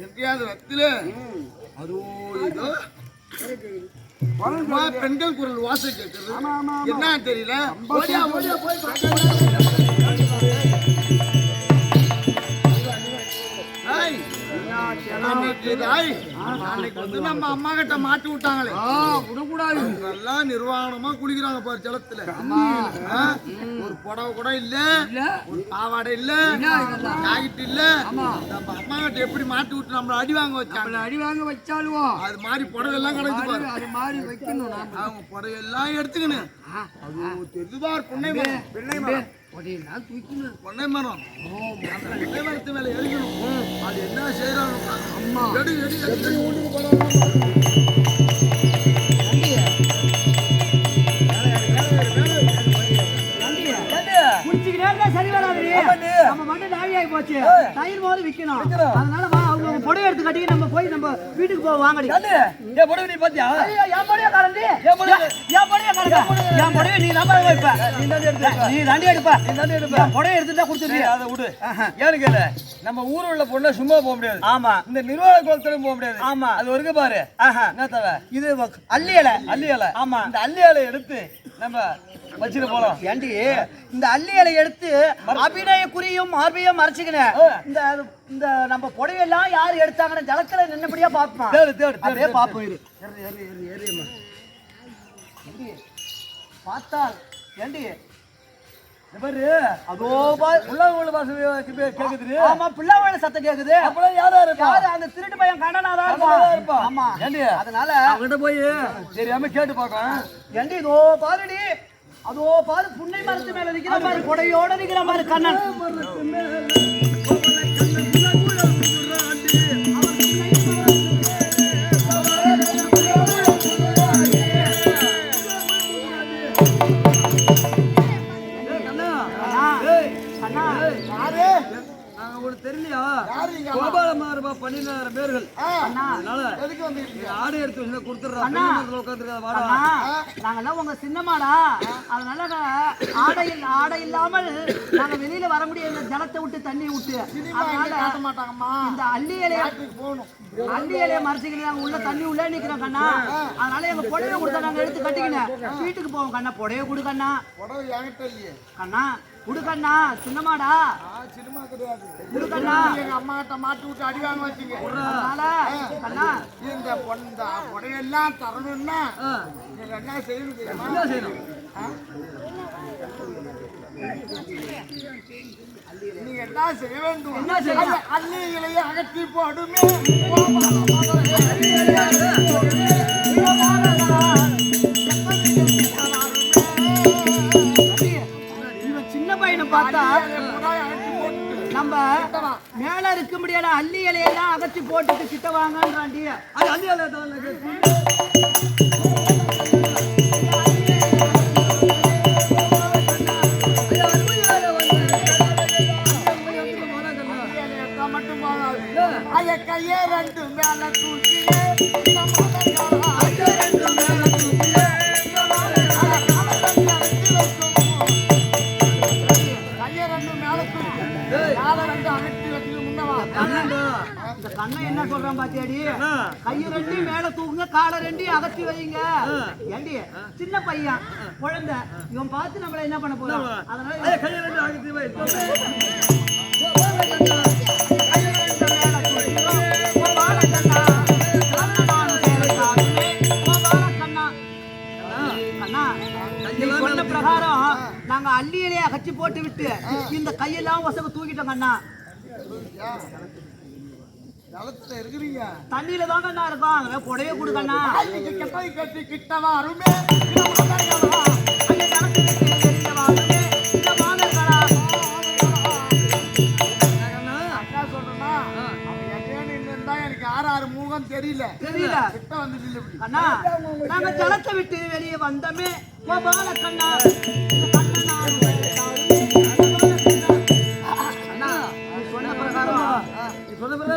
எங்கேயாவது வத்திலே அதோ இதோ பெண்கள் குரல் வாசல் கேட்கிறது. என்ன தெரியல. ஓடியா ஓடியா போய் நம்ம அம்மா கிட்ட மாட்டி விட்டாங்களே, விடக்கூடாது. நல்லா நிர்வாணமா குளிக்கிறாங்க பாரு ஜலத்துல. ஒரு புடவை கூட இல்ல, ஒரு பாவாடை இல்ல, ஜாக்கெட் இல்ல. நம்ம அம்மா கிட்ட எப்படி மாட்டி விட்டு நம்மள அடி வாங்க வச்சாங்க. அடி வாங்க வச்சாலும் அது மாதிரி புடவை எல்லாம் கிடக்கு பாரு. அது மாதிரி வைக்கணும். அவங்க புடவை எல்லாம் எடுத்துக்கணும். அது தெரியுதுபார் புன்னை மரம். பொன்னை மரம். அந்த பொன்னை மரத்து மேல எழுதணும். அது என்ன செய்யறாங்க அம்மா. எடு எடு எடு வீட்டுக்கு போறாங்க. சரி வராது. நம்ம மட்டும் நாவியாகி போச்சு. தயிர் போது விக்கணும். அதனால வா, அவங்க புடவை எடுத்து கட்டி நம்ம போய் நம்ம வீட்டுக்கு போய் வாங்கடி. ஏன் புடவை நீ பாத்தியா? என் புடவை கரண்டி, என் புடவை என் புடவை நீ நம்ப வைப்ப. நீ தாண்டி எடுப்ப. புடவை எடுத்துட்டா கொடுத்துருவிய. அதை விடு. ஏன்னு கேளு, நம்ம ஊர்ல உள்ள பொண்ணை சும்மா போக முடியாது. ஆமா, இந்த நிர்வாக கோலத்திலும் போக முடியாது. ஆமா, அது ஒரு பாரு. என்ன தவ இது அல்லி இலை. ஆமா, இந்த அல்லி இலை எடுத்து நம்ம வச்சுட்டு போலாம். ஏண்டி இந்த அல்லி இலை எடுத்து அபிநய குறியும் மார்பையும் மறைச்சுக்கினேன். இந்த நம்ம புடவையெல்லாம் யார் எடுத்தாங்கன்னு ஜலத்துல நின்னபடியா பாப்போம். அப்படியே பாப்போம். பார்த்தால் ஏண்டி பாரு அதோ பாரு. உள்ளவங்கள பாசம் கேக்குது. ஆமா, பிள்ளைவாழ சத்தம் கேக்குது. அப்பலாம் யாரா இருப்பா? யாரு? அந்த திருட்டு பையன் கண்ணனாதான் கண்ணனாதான் இருப்பான். இருப்பான். ஆமா. ஏண்டி? அதனால அவங்கிட்ட போய் தெரியாம கேட்டு பார்க்கலாம். ஏண்டி இதோ பாருடி, அதோ பாரு புன்னை மரத்து மேல நிக்கிற மாதிரி கொடையோட நிக்கிற மாதிரி கண்ணன். அண்ணா, யாரு? நாங்க உங்களுக்கு தெரியலையா? யாரு நீங்க? கோபாலமாரபா 12,000 பேர்கள். அண்ணா, அதனால எதுக்கு வந்திருக்கீங்க? ஆடு எடுத்து வந்து கொடுத்துறா. அண்ணா. உட்காந்துருக்கா வாடா. அண்ணா, நாங்கெல்லாம் உங்க சின்னமாடா. அதனால ஆடை இல்லாமல் நாங்க வெளியில வர முடியாது, ஜலத்தை விட்டு தண்ணி விட்டு. அதனால காட்ட மாட்டாங்கம்மா. இந்த அள்ளி இலைய மறைச்சிக்கிட்டு நாங்க உள்ள தண்ணி உள்ளே நிக்கிறோம் கண்ணா. அதனால எங்க புடவை கொடுத்தா நாங்க எடுத்து கட்டிக்கினேன் வீட்டுக்கு போவோம் கண்ணா. புடவை கொடு கண்ணா. புடவை என்கிட்ட இல்லையே. கண்ணா குடு கண்ணா, சின்னமாடா சினிமா கிடையாது. குடு கண்ணா. எங்க அம்மா கிட்ட மாட்டி விட்டு அடி வாங்க வச்சீங்க. அதனால கண்ணா இந்த புடையெல்லாம் தரணும்னா நீங்க என்ன செய்யணும் தெரியுமா? என்ன செய்யணும்? நீங்க என்ன செய்ய வேண்டும்? என்ன செய்யணும்? அள்ளிகளையே அகற்றி போடுமே. இவன் சின்ன பையனை பார்த்தா அகற்றி போட்டு நம்ம மேல இருக்க முடியாத அள்ளி இலையெல்லாம் அகற்றி போட்டுட்டு கிட்ட வாங்கன்றாண்டி. அது அள்ளியால மட்டும் போகாது. அதை கையே ரெண்டு மேல தூக்கி இந்த கண்ணை என்ன சொல்றான் பாத்தியாடி? கையை ரெண்டையும் மேல தூக்குங்க, காலை ரெண்டையும் அகற்றி வைங்க. ஏண்டி சின்ன பையன் குழந்தை, இவன் பார்த்து நம்மள என்ன பண்ண போறான்? அதனால கையை ரெண்டு அகத்தி வை. சொன்ன பிரகாரம் நாங்க அள்ளி இலையை அகற்றி போட்டு விட்டு இந்த கையெல்லாம் வசங்க தூக்கிட்டோம் கண்ணா. ஜலத்துல இருக்கிறீங்க. தண்ணியில தான் கண்ணா இருக்கும். அதனால புடைய கொடுக்கண்ணா. கெட்டதை கட்டி கிட்டவா அருமே. எனக்கு யாரு முகம் தெரியல. கிட்ட வந்து கண்ணா நாங்க ஜலத்தை விட்டு வெளியே வந்தமே கோபால கண்ணா.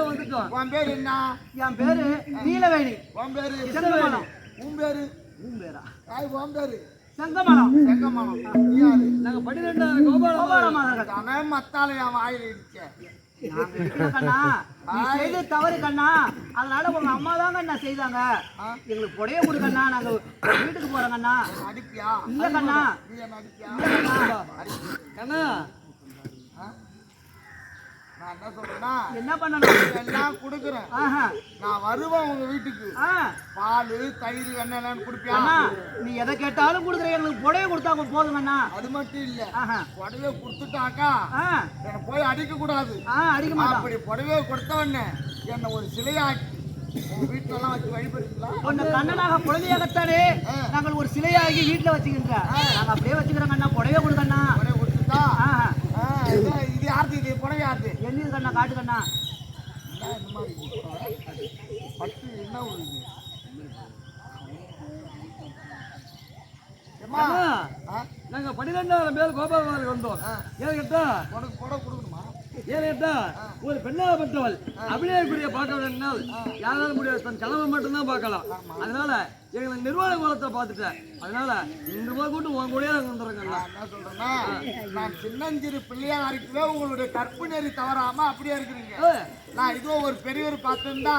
வந்துட்டோம். உன் பேரு என்ன? என் பேரு நீலவேணி. உன் பேரு செங்கமலம். உன் பேரு? உன் பேரா? உன் பேரு செங்கமலம். செங்கமலம். யாரு? நாங்க 12 கோபாலமாதர்கள். தானே மத்தால என் வாயில இருக்கேன். கண்ணா நீ செய்த தவறு கண்ணா. அதனால உங்க அம்மா தான் கண்ணா செய்தாங்க. எங்களுக்கு புடைய கொடுக்கண்ணா, நாங்க வீட்டுக்கு போறோம் கண்ணா. அடிப்பியா? இல்ல கண்ணா. நீ என்ன அடிப்பியா? கண்ணா நான் என்ன சொல்றேன்னா, என்ன பண்ணணும்? எல்லாம் கொடுக்குறேன். ஆஹா. நான் வருவேன் உங்க வீட்டுக்கு. பால் தயிர் வெண்ணெய் எல்லாம் குடிப்பியா? நீ எதை கேட்டாலும் கொடுக்குற, எங்களுக்கு புடைய கொடுத்தா போதும் கண்ணா. அது மட்டும் இல்ல, ஆஹா. புடவை கொடுத்துட்டாக்கா என்ன போய் அடிக்க கூடாது. அடிக்க மாட்டோம். அப்படி புடவை கொடுத்தவொடனே என்ன ஒரு சிலையாக்கி உங்க வீட்டுல எல்லாம் வச்சு வழிபடுறீங்களா? உன்னை கண்ணனாக குழந்தையாகத்தானே நாங்கள் ஒரு சிலையாகி வீட்டுல வச்சுக்கின்ற நாங்க அப்படியே வச்சுக்கிறோம் கண்ணா. புடவை கொடுக்கண்ணா. புடவை கொடுத்துட்டா இது யாருக்கு? இது புடவை யாருக்கு? என்ன கண்ணா? காட்டு கண்ணா. இந்த மாதிரி பட்டு என்ன ஒரு இது? நாங்க 12,000 பேர் கோபாலமாருக்கு வந்தோம். ஏன் கேட்டா உனக்கு புடவை கொடுக்கணுமா? ஏன் கேட்டா ஒரு பெண்ணாகப்பட்டவள் அபிநயக்குரிய பார்க்க வேண்டால் யாராலும் முடியாது, தன் கணவன் மட்டும்தான் பார்க்கலாம். அதனால எங்களை நிர்வாண கோலத்தை பார்த்துட்டேன். அதனால இந்த போய் கூட்டு உன் கூடயே வந்துடுறேங்க. என்ன சொல்றேன்னா, நான் சின்னஞ்சிறு பிள்ளையா இருக்கவே உங்களுடைய கற்பு நெறி தவறாம அப்படியே இருக்கிறீங்க. நான் இதோ ஒரு பெரியவர் பார்த்திருந்தா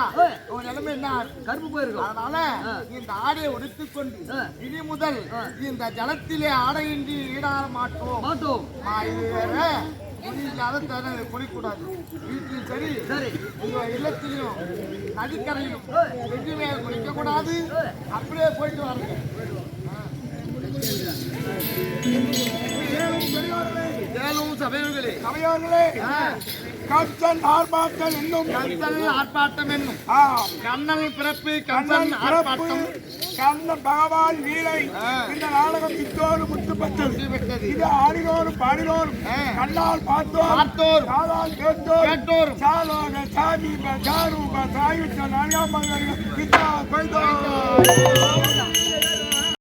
உங்க நிலைமை என்ன கருப்பு போயிருக்கோம். அதனால இந்த ஆடையை உடுத்திக்கொண்டு இனி முதல் இந்த ஜலத்திலே ஆடையின்றி ஈடாட மாட்டோம். இது வேற இல்லாத தவிர குளிக்கூடாது. வீட்டிலும் சரி உங்க இல்லத்திலையும் நதிக்கரையும் வெற்றி மேல் குளிக்க கூடாது. அப்படியே போயிட்டு வரணும். ஏழும் சபையோர்களே சபையோர்களே கஞ்சன் ஆர்ப்பாட்டம் என்னும் கந்தல் ஆர்ப்பாட்டம் என்னும் கண்ணன் பிறப்பு கண்ணன் கந்தன் பிறப்பு ஆர்ப்பாட்டம் கண்ணன் பகவான் வீரை இந்த நாடகம் இத்தோடு முற்றுப்பட்டது இது ஆடினோரும் பாடினோரும் கண்ணால் பார்த்தோர் காதால் கேட்டோர் சாலோக சாமீப சாரூப சாயுச்ச நான்காம் மங்கரிக பிதா கொய்தோ